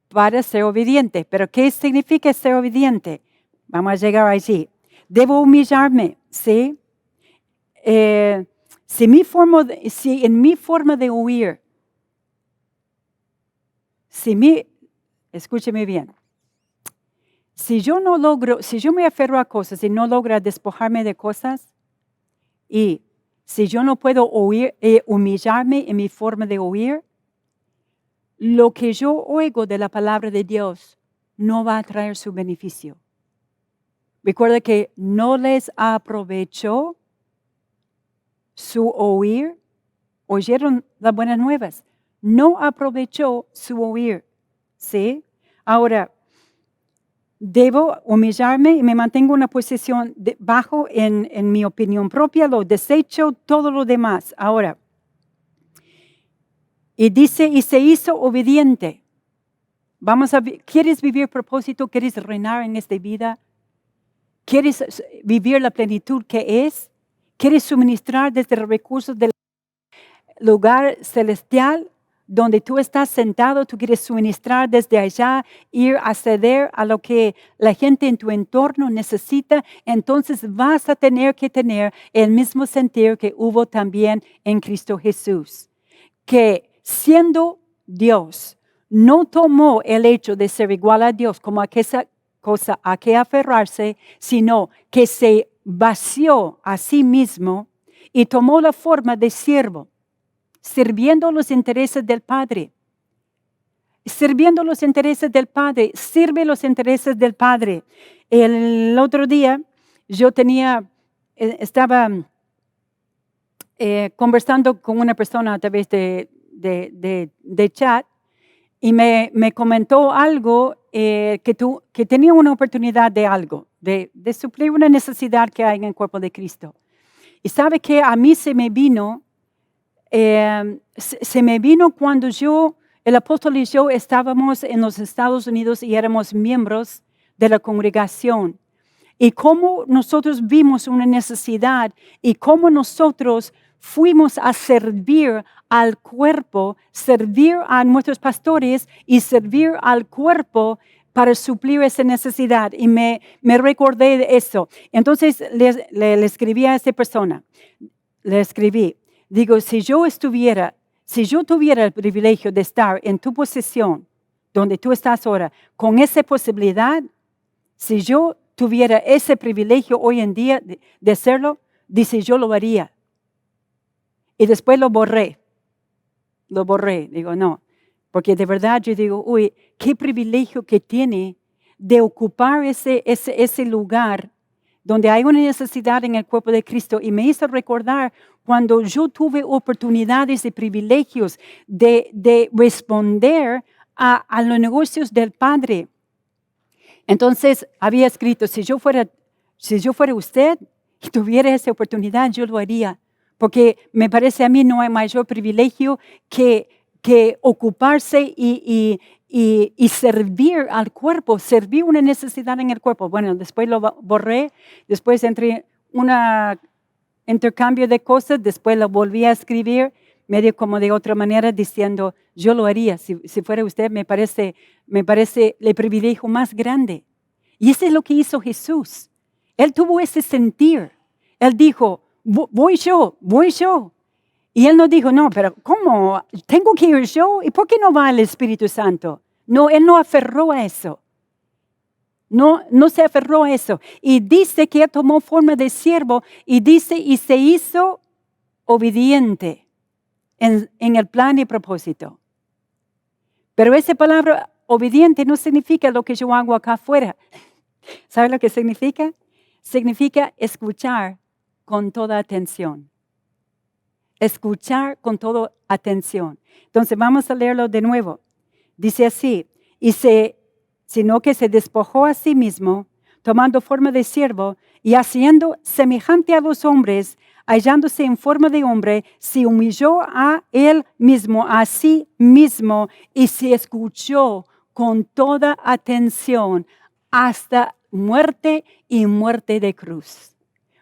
Para ser obediente. ¿Pero qué significa ser obediente? Vamos a llegar allí. Debo humillarme, ¿sí? Si en mi forma de huir, escúcheme bien. Si yo me aferro a cosas y no logro despojarme de cosas, y si yo no puedo humillarme en mi forma de huir, lo que yo oigo de la palabra de Dios no va a traer su beneficio. Recuerda que no les aprovechó su oír, oyeron las buenas nuevas, no aprovechó su oír, ¿sí? Ahora, debo humillarme y me mantengo en una posición bajo en mi opinión propia, lo desecho, todo lo demás. Ahora, y dice, y se hizo obediente. ¿Quieres vivir propósito? ¿Quieres reinar en esta vida? ¿Quieres vivir la plenitud que es? ¿Quieres suministrar desde los recursos del lugar celestial donde tú estás sentado? ¿Tú quieres suministrar desde allá, ir a ceder a lo que la gente en tu entorno necesita? Entonces vas a tener que tener el mismo sentir que hubo también en Cristo Jesús, que siendo Dios, no tomó el hecho de ser igual a Dios como aquella cosa a que aferrarse, sino que se vació a sí mismo y tomó la forma de siervo, sirviendo los intereses del Padre. Sirviendo los intereses del Padre, sirve los intereses del Padre. El otro día yo estaba conversando con una persona a través de chat y me comentó algo que tenía una oportunidad de algo, de suplir una necesidad que hay en el cuerpo de Cristo. Y sabe que a mí se me vino cuando el apóstol y yo estábamos en los Estados Unidos y éramos miembros de la congregación. Y cómo nosotros vimos una necesidad y cómo nosotros fuimos a servir al cuerpo, servir a nuestros pastores y servir al cuerpo para suplir esa necesidad. Y me recordé de eso. Entonces le escribí a esa persona, digo, si yo tuviera el privilegio de estar en tu posición, donde tú estás ahora, con esa posibilidad, si yo tuviera ese privilegio hoy en día de hacerlo, dice, yo lo haría. Y después lo borré. Digo, no. Porque de verdad yo digo, uy, qué privilegio que tiene de ocupar ese lugar donde hay una necesidad en el cuerpo de Cristo. Y me hizo recordar cuando yo tuve oportunidades y privilegios de responder a los negocios del Padre. Entonces había escrito, si yo fuera usted y tuviera esa oportunidad, yo lo haría. Porque me parece a mí no hay mayor privilegio que ocuparse y servir al cuerpo, servir una necesidad en el cuerpo. Bueno, después lo borré, después entre un intercambio de cosas, después lo volví a escribir, medio como de otra manera, diciendo, yo lo haría. Si fuera usted, me parece el privilegio más grande. Y eso es lo que hizo Jesús. Él tuvo ese sentir. Él dijo, voy yo. Y él no dijo, no, pero ¿cómo? ¿Tengo que ir yo? ¿Y por qué no va el Espíritu Santo? No, él no aferró a eso. No se aferró a eso. Y dice que él tomó forma de siervo y dice, y se hizo obediente en el plan y propósito. Pero esa palabra obediente no significa lo que yo hago acá afuera. ¿Sabe lo que significa? Significa escuchar con toda atención. Escuchar con toda atención. Entonces vamos a leerlo de nuevo. Dice así, sino que se despojó a sí mismo, tomando forma de siervo y haciendo semejante a los hombres, hallándose en forma de hombre, se humilló a él mismo, a sí mismo, y se escuchó con toda atención hasta muerte y muerte de cruz.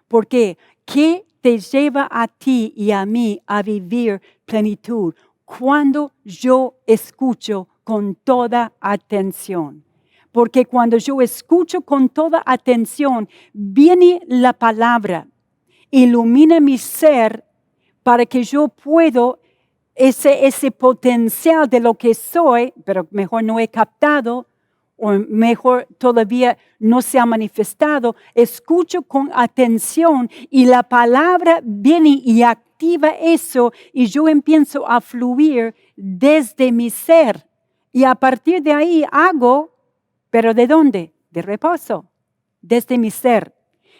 ¿Por qué? ¿Qué te lleva a ti y a mí a vivir plenitud? Cuando yo escucho con toda atención. Porque cuando yo escucho con toda atención, viene la palabra, ilumina mi ser para que yo pueda ese potencial de lo que soy, pero mejor no he captado, o mejor todavía no se ha manifestado. Escucho con atención y la palabra viene y activa eso y yo empiezo a fluir desde mi ser. Y a partir de ahí hago, ¿pero de dónde? De reposo, desde mi ser.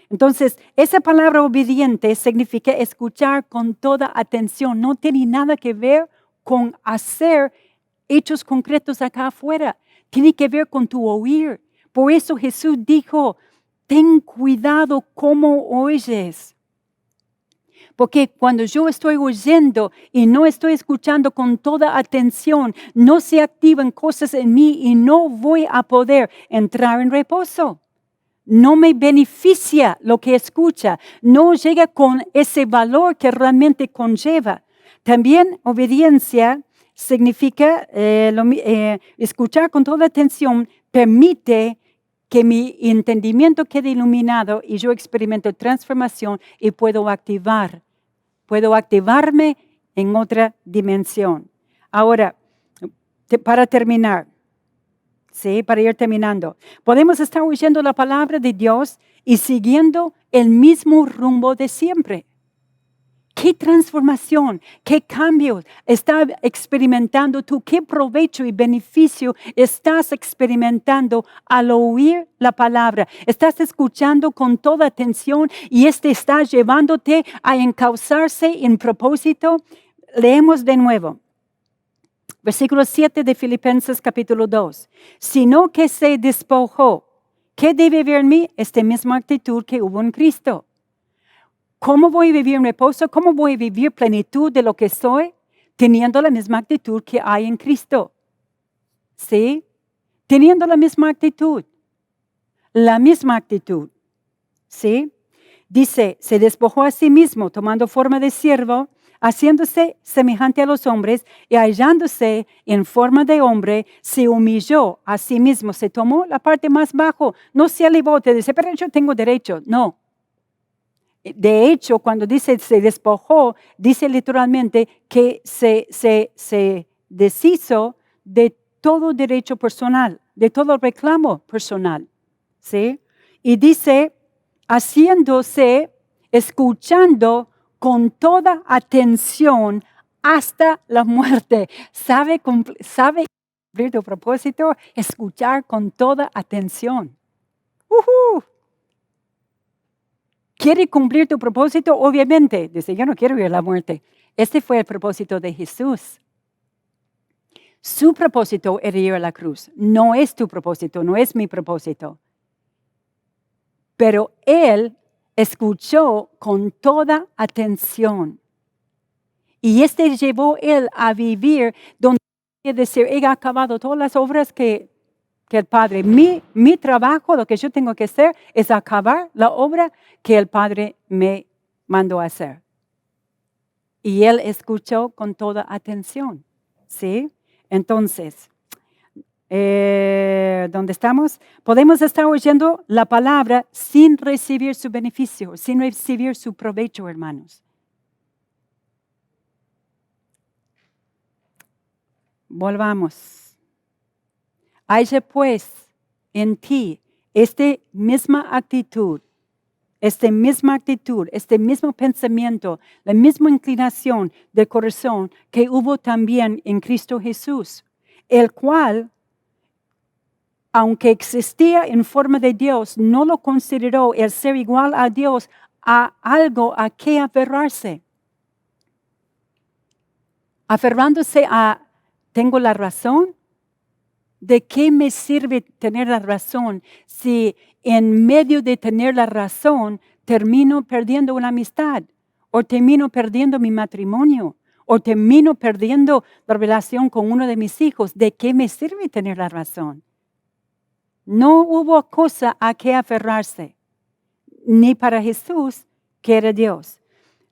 Entonces, esa palabra obediente significa escuchar con toda atención. No tiene nada que ver con hacer hechos concretos acá afuera. Tiene que ver con tu oír, Por eso Jesús dijo, ten cuidado cómo oyes. Porque cuando yo estoy oyendo y no estoy escuchando con toda atención, no se activan cosas en mí y no voy a poder entrar en reposo. No me beneficia lo que escucha, no llega con ese valor que realmente conlleva. También obediencia significa escuchar con toda atención, permite que mi entendimiento quede iluminado y yo experimento transformación y puedo activarme en otra dimensión. Ahora, para terminar, ¿sí? Para ir terminando, podemos estar oyendo la palabra de Dios y siguiendo el mismo rumbo de siempre. ¿Qué transformación, qué cambios estás experimentando tú? ¿Qué provecho y beneficio estás experimentando al oír la palabra? ¿Estás escuchando con toda atención y está llevándote a encauzarse en propósito? Leemos de nuevo. Versículo 7 de Filipenses capítulo 2. Sino que se despojó. ¿Qué debe haber en mí? Esta misma actitud que hubo en Cristo. ¿Cómo voy a vivir en reposo? ¿Cómo voy a vivir plenitud de lo que soy? Teniendo la misma actitud que hay en Cristo. ¿Sí? Teniendo la misma actitud. La misma actitud. ¿Sí? Dice, se despojó a sí mismo, tomando forma de siervo, haciéndose semejante a los hombres y hallándose en forma de hombre, se humilló a sí mismo, se tomó la parte más bajo, no se elevó, te dice, pero yo tengo derecho. No. De hecho, cuando dice se despojó, dice literalmente que se deshizo de todo derecho personal, de todo reclamo personal. ¿Sí? Y dice, haciéndose, escuchando con toda atención hasta la muerte. ¿Sabe cumplir tu propósito? Escuchar con toda atención. ¿Quiere cumplir tu propósito? Obviamente. Dice, yo no quiero ir a la muerte. Este fue el propósito de Jesús. Su propósito era ir a la cruz. No es tu propósito, no es mi propósito. Pero Él escuchó con toda atención. Y llevó Él a vivir donde decir, he acabado todas las obras que el Padre, mi trabajo, lo que yo tengo que hacer es acabar la obra que el Padre me mandó a hacer. Y Él escuchó con toda atención. ¿Sí? Entonces, ¿dónde estamos? Podemos estar oyendo la palabra sin recibir su beneficio, sin recibir su provecho, hermanos. Volvamos. Haya pues en ti esta misma actitud, este mismo pensamiento, la misma inclinación de corazón que hubo también en Cristo Jesús, el cual, aunque existía en forma de Dios, no lo consideró el ser igual a Dios a algo a que aferrarse. Aferrándose a, ¿tengo la razón? ¿De qué me sirve tener la razón si en medio de tener la razón termino perdiendo una amistad o termino perdiendo mi matrimonio o termino perdiendo la relación con uno de mis hijos? ¿De qué me sirve tener la razón? No hubo cosa a que aferrarse, ni para Jesús, que era Dios,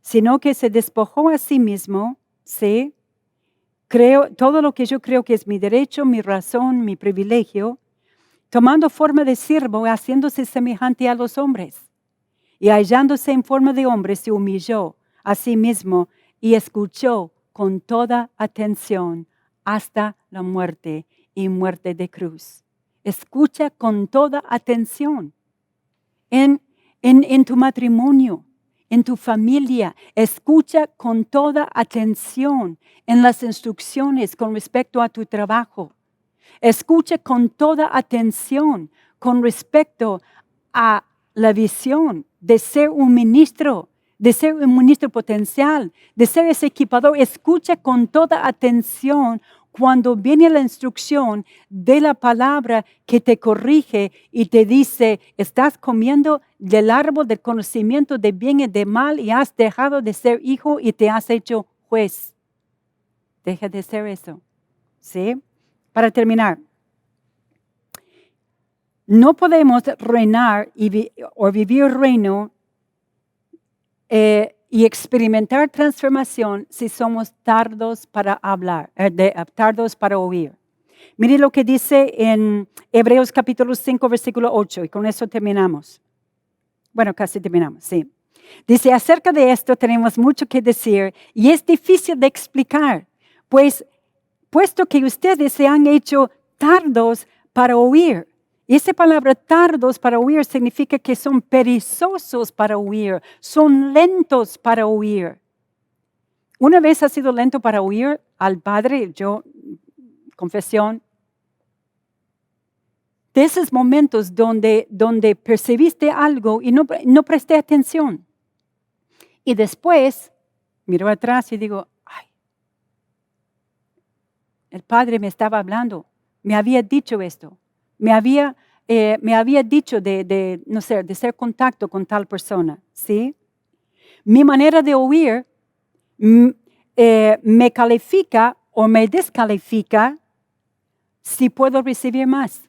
sino que se despojó a sí mismo, ¿sí? Todo lo que yo creo que es mi derecho, mi razón, mi privilegio, tomando forma de siervo, haciéndose semejante a los hombres. Y hallándose en forma de hombre, se humilló a sí mismo y escuchó con toda atención hasta la muerte y muerte de cruz. Escucha con toda atención en tu matrimonio, en tu familia. Escucha con toda atención en las instrucciones con respecto a tu trabajo. Escucha con toda atención con respecto a la visión de ser un ministro potencial, de ser ese equipador. Escucha con toda atención cuando viene la instrucción de la palabra que te corrige y te dice, estás comiendo del árbol del conocimiento de bien y de mal y has dejado de ser hijo y te has hecho juez. Deja de ser eso. ¿Sí? Para terminar, no podemos reinar o vivir reino y experimentar transformación si somos tardos para hablar, tardos para oír. Mire lo que dice en Hebreos capítulo 5, versículo 8, y con eso terminamos. Bueno, casi terminamos, sí. Dice, acerca de esto tenemos mucho que decir y es difícil de explicar, pues puesto que ustedes se han hecho tardos para oír. Y esa palabra tardos para oír significa que son perezosos para oír, son lentos para oír. Una vez has sido lento para oír al Padre, yo, confesión, de esos momentos donde percibiste algo y no presté atención. Y después miro atrás y digo, ay, el Padre me estaba hablando, me había dicho esto. Me había dicho de hacer contacto con tal persona, ¿sí? Mi manera de oír me califica o me descalifica si puedo recibir más.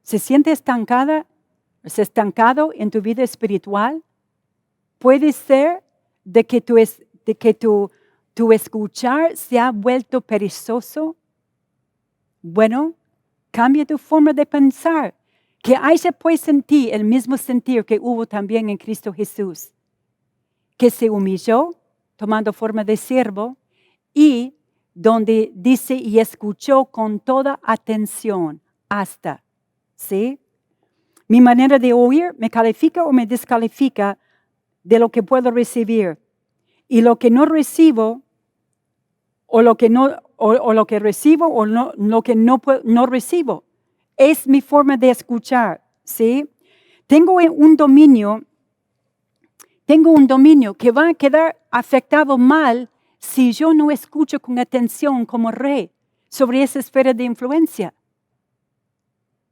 ¿Se siente estancado en tu vida espiritual? Puede ser de que tu escuchar se ha vuelto perezoso. Bueno, cambia tu forma de pensar, que haya pues en ti el mismo sentir que hubo también en Cristo Jesús, que se humilló tomando forma de siervo y donde dice y escuchó con toda atención hasta, ¿sí? Mi manera de oír me califica o me descalifica de lo que puedo recibir y lo que no recibo o lo que recibo o lo que no recibo. Es mi forma de escuchar, ¿sí? Tengo un dominio que va a quedar afectado mal si yo no escucho con atención como rey sobre esa esfera de influencia.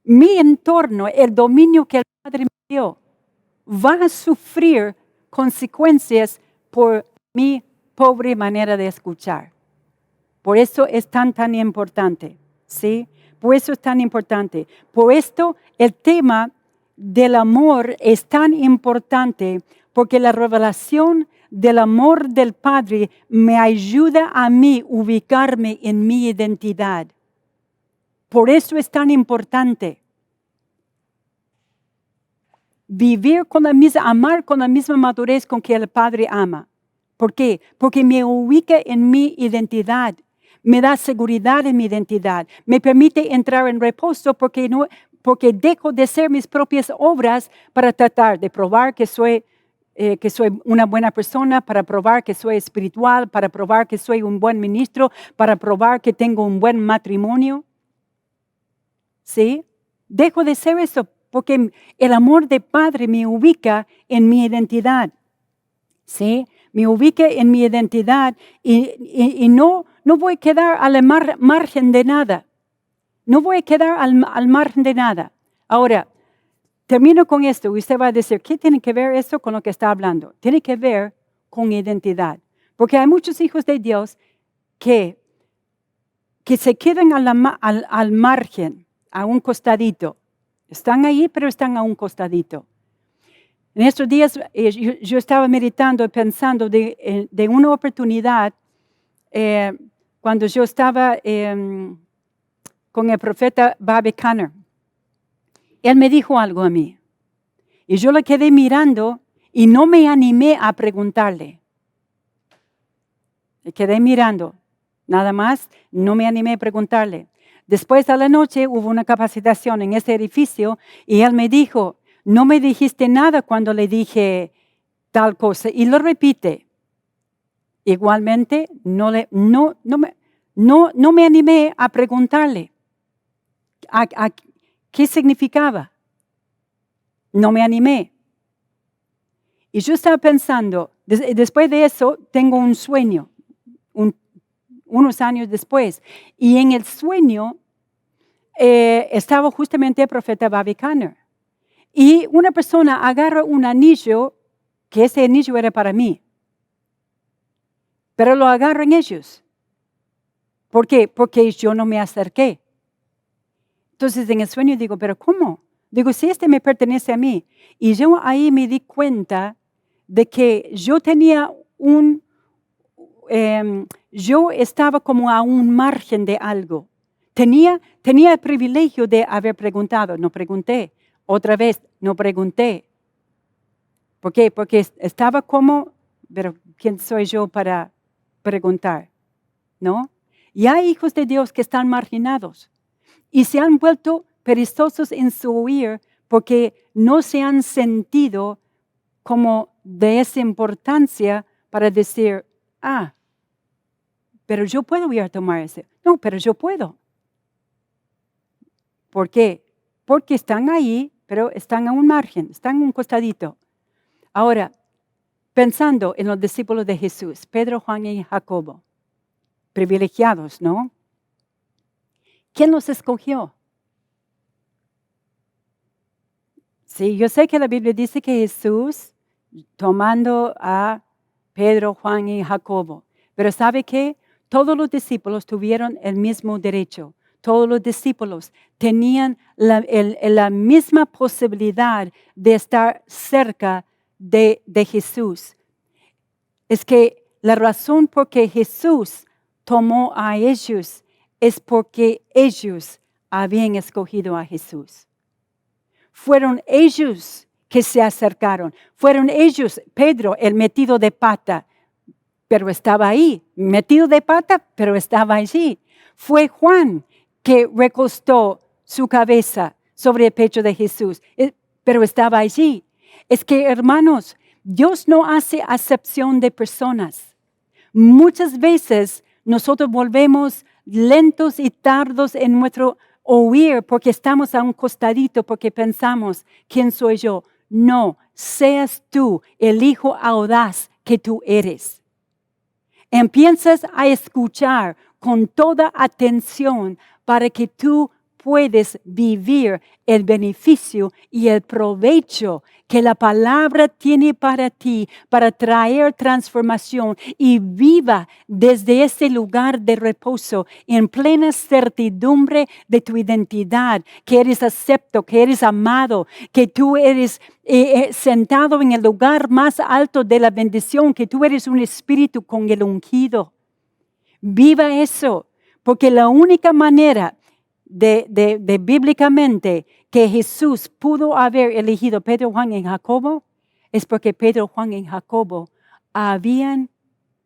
Mi entorno, el dominio que el Padre me dio, va a sufrir consecuencias por mi pobre manera de escuchar. Por eso es tan importante, ¿sí? Por eso es tan importante. Por esto el tema del amor es tan importante, porque la revelación del amor del Padre me ayuda a mí ubicarme en mi identidad. Por eso es tan importante. Amar con la misma madurez con que el Padre ama. ¿Por qué? Porque me ubica en mi identidad. Me da seguridad en mi identidad. Me permite entrar en reposo porque dejo de hacer mis propias obras para tratar de probar que soy una buena persona, para probar que soy espiritual, para probar que soy un buen ministro, para probar que tengo un buen matrimonio. ¿Sí? Dejo de ser eso porque el amor de Padre me ubica en mi identidad. ¿Sí? Me ubica en mi identidad y no voy a quedar al margen de nada. No voy a quedar al margen de nada. Ahora, termino con esto. Usted va a decir, ¿qué tiene que ver eso con lo que está hablando? Tiene que ver con identidad. Porque hay muchos hijos de Dios que se quedan al margen, a un costadito. Están ahí, pero están a un costadito. En estos días yo estaba meditando y pensando de una oportunidad cuando yo estaba con el profeta Bobby Conner. Él me dijo algo a mí y yo le quedé mirando y no me animé a preguntarle. Le quedé mirando, nada más, no me animé a preguntarle. Después de la noche hubo una capacitación en ese edificio y él me dijo, no me dijiste nada cuando le dije tal cosa. Y lo repite. Igualmente, no me animé a preguntarle qué significaba. No me animé. Y yo estaba pensando, después de eso, tengo un sueño, unos años después. Y en el sueño estaba justamente el profeta Bobby Conner. Y una persona agarra un anillo, que ese anillo era para mí. Pero lo agarran ellos. ¿Por qué? Porque yo no me acerqué. Entonces en el sueño digo, ¿pero cómo? Digo, si este me pertenece a mí. Y yo ahí me di cuenta de que yo tenía yo estaba como a un margen de algo. Tenía el privilegio de haber preguntado, no pregunté. Otra vez, no pregunté. ¿Por qué? Porque estaba como, pero ¿quién soy yo para preguntar? ¿No? Y hay hijos de Dios que están marginados y se han vuelto perezosos en su huir porque no se han sentido como de esa importancia para decir, pero yo puedo ir a tomar ese. No, pero yo puedo. ¿Por qué? Porque están ahí, pero están a un margen, están a un costadito. Ahora, pensando en los discípulos de Jesús, Pedro, Juan y Jacobo, privilegiados, ¿no? ¿Quién los escogió? Sí, yo sé que la Biblia dice que Jesús, tomando a Pedro, Juan y Jacobo, pero ¿sabe qué? Todos los discípulos tuvieron el mismo derecho. Todos los discípulos tenían la misma posibilidad de estar cerca de Jesús. Es que la razón por que Jesús tomó a ellos es porque ellos habían escogido a Jesús. Fueron ellos que se acercaron. Fueron ellos, Pedro, el metido de pata, pero estaba ahí. Metido de pata, pero estaba allí. Fue Juan que recostó su cabeza sobre el pecho de Jesús, pero estaba allí. Es que, hermanos, Dios no hace acepción de personas. Muchas veces nosotros volvemos lentos y tardos en nuestro oír porque estamos a un costadito, porque pensamos, ¿quién soy yo? No, seas tú el hijo audaz que tú eres. Empiezas a escuchar con toda atención para que tú puedes vivir el beneficio y el provecho que la palabra tiene para ti, para traer transformación, y viva desde ese lugar de reposo en plena certidumbre de tu identidad, que eres acepto, que eres amado, que tú eres sentado en el lugar más alto de la bendición, que tú eres un espíritu con el ungido. Viva eso, porque la única manera de bíblicamente que Jesús pudo haber elegido Pedro, Juan y Jacobo es porque Pedro, Juan y Jacobo habían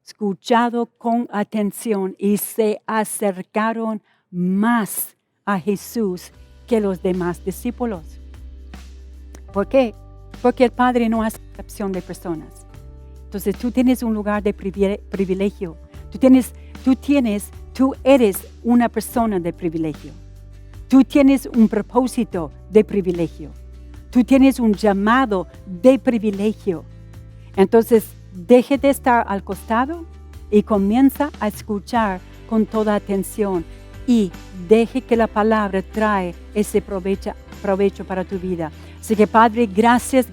escuchado con atención y se acercaron más a Jesús que los demás discípulos. ¿Por qué? Porque el Padre no hace excepción de personas. Entonces tú tienes un lugar de privilegio. Tú eres una persona de privilegio. Tú tienes un propósito de privilegio. Tú tienes un llamado de privilegio. Entonces, deje de estar al costado y comienza a escuchar con toda atención y deje que la palabra trae ese provecho para tu vida. Así que, Padre, gracias.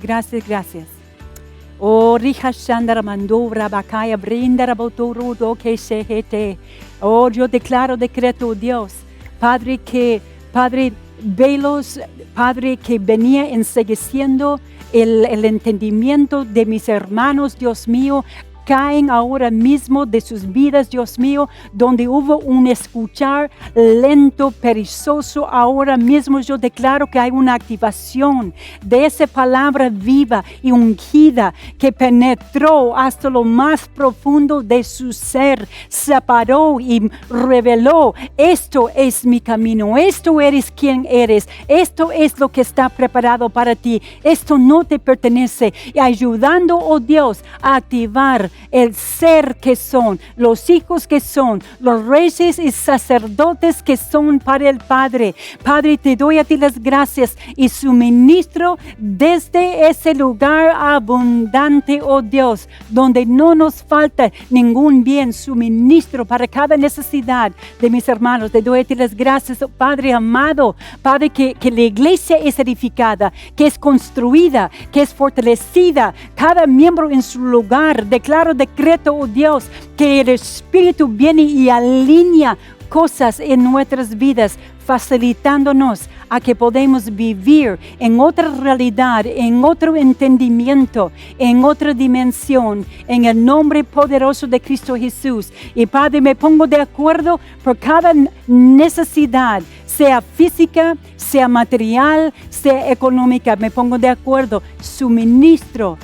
Oh, Rija Shandara Mandura Bakaya Brindara Boturu Doke Shehete. Oh, yo decreto, Dios, Padre, velos, Padre, que venía ensegueciendo el entendimiento de mis hermanos, Dios mío, caen ahora mismo de sus vidas, Dios mío, donde hubo un escuchar lento, perezoso. Ahora mismo yo declaro que hay una activación de esa palabra viva y ungida que penetró hasta lo más profundo de su ser, separó y reveló: esto es mi camino, esto eres quien eres, esto es lo que está preparado para ti, esto no te pertenece, y ayudando, oh Dios, a activar el ser que son, los hijos que son, los reyes y sacerdotes que son para el Padre. Padre, te doy a ti las gracias y suministro desde ese lugar abundante, oh Dios, donde no nos falta ningún bien, suministro para cada necesidad de mis hermanos. Te doy a ti las gracias, oh Padre amado, Padre, que la iglesia es edificada, que es construida, que es fortalecida, cada miembro en su lugar. Declaro, decreto, oh Dios, que el Espíritu viene y alinea cosas en nuestras vidas, facilitándonos a que podamos vivir en otra realidad, en otro entendimiento, en otra dimensión, en el nombre poderoso de Cristo Jesús. Y Padre, me pongo de acuerdo por cada necesidad, sea física, sea material, sea económica. Me pongo de acuerdo, suministro,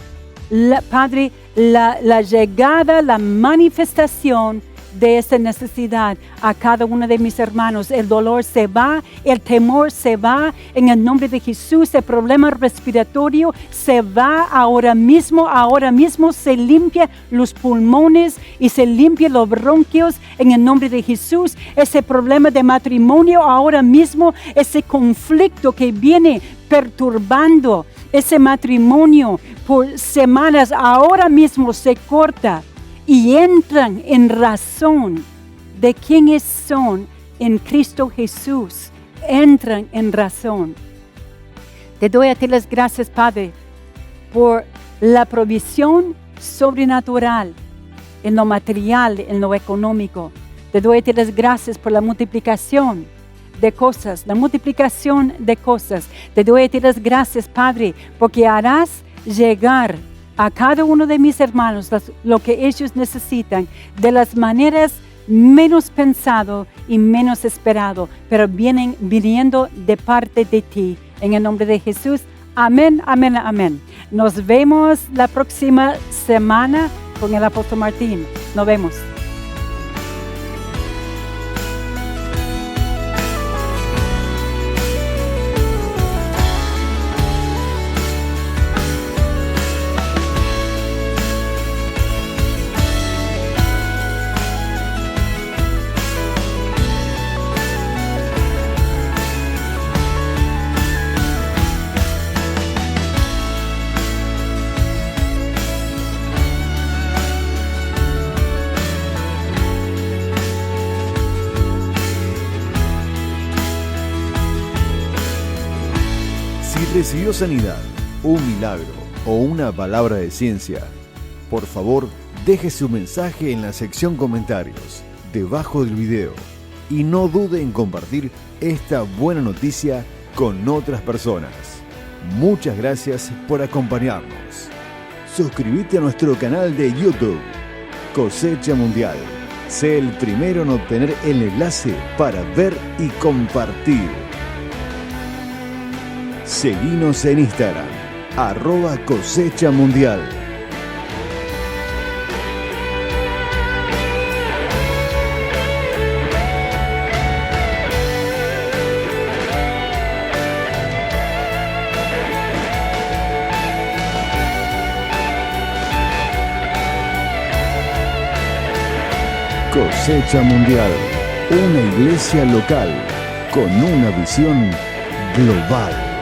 Padre, la llegada, la manifestación de esa necesidad a cada uno de mis hermanos. El dolor se va, el temor se va, en el nombre de Jesús. El problema respiratorio se va ahora mismo se limpia los pulmones y se limpia los bronquios en el nombre de Jesús. Ese problema de matrimonio ahora mismo, ese conflicto que viene perturbando ese matrimonio por semanas, ahora mismo se corta y entran en razón de quiénes son en Cristo Jesús. Entran en razón. Te doy a ti las gracias, Padre, por la provisión sobrenatural en lo material, en lo económico. Te doy a ti las gracias por la multiplicación de cosas, la multiplicación de cosas. Te doy a ti las gracias, Padre, porque harás llegar a cada uno de mis hermanos lo que ellos necesitan de las maneras menos pensado y menos esperado, pero vienen viniendo de parte de ti. En el nombre de Jesús, amén, amén, amén. Nos vemos la próxima semana con el apóstol Martín. Nos vemos. Si recibió sanidad, un milagro o una palabra de ciencia, por favor, deje su mensaje en la sección comentarios, debajo del video, y no dude en compartir esta buena noticia con otras personas. Muchas gracias por acompañarnos. Suscríbete a nuestro canal de YouTube, Cosecha Mundial. Sé el primero en obtener el enlace para ver y compartir. Seguinos en Instagram, @Cosecha Mundial. Cosecha Mundial, una iglesia local con una visión global.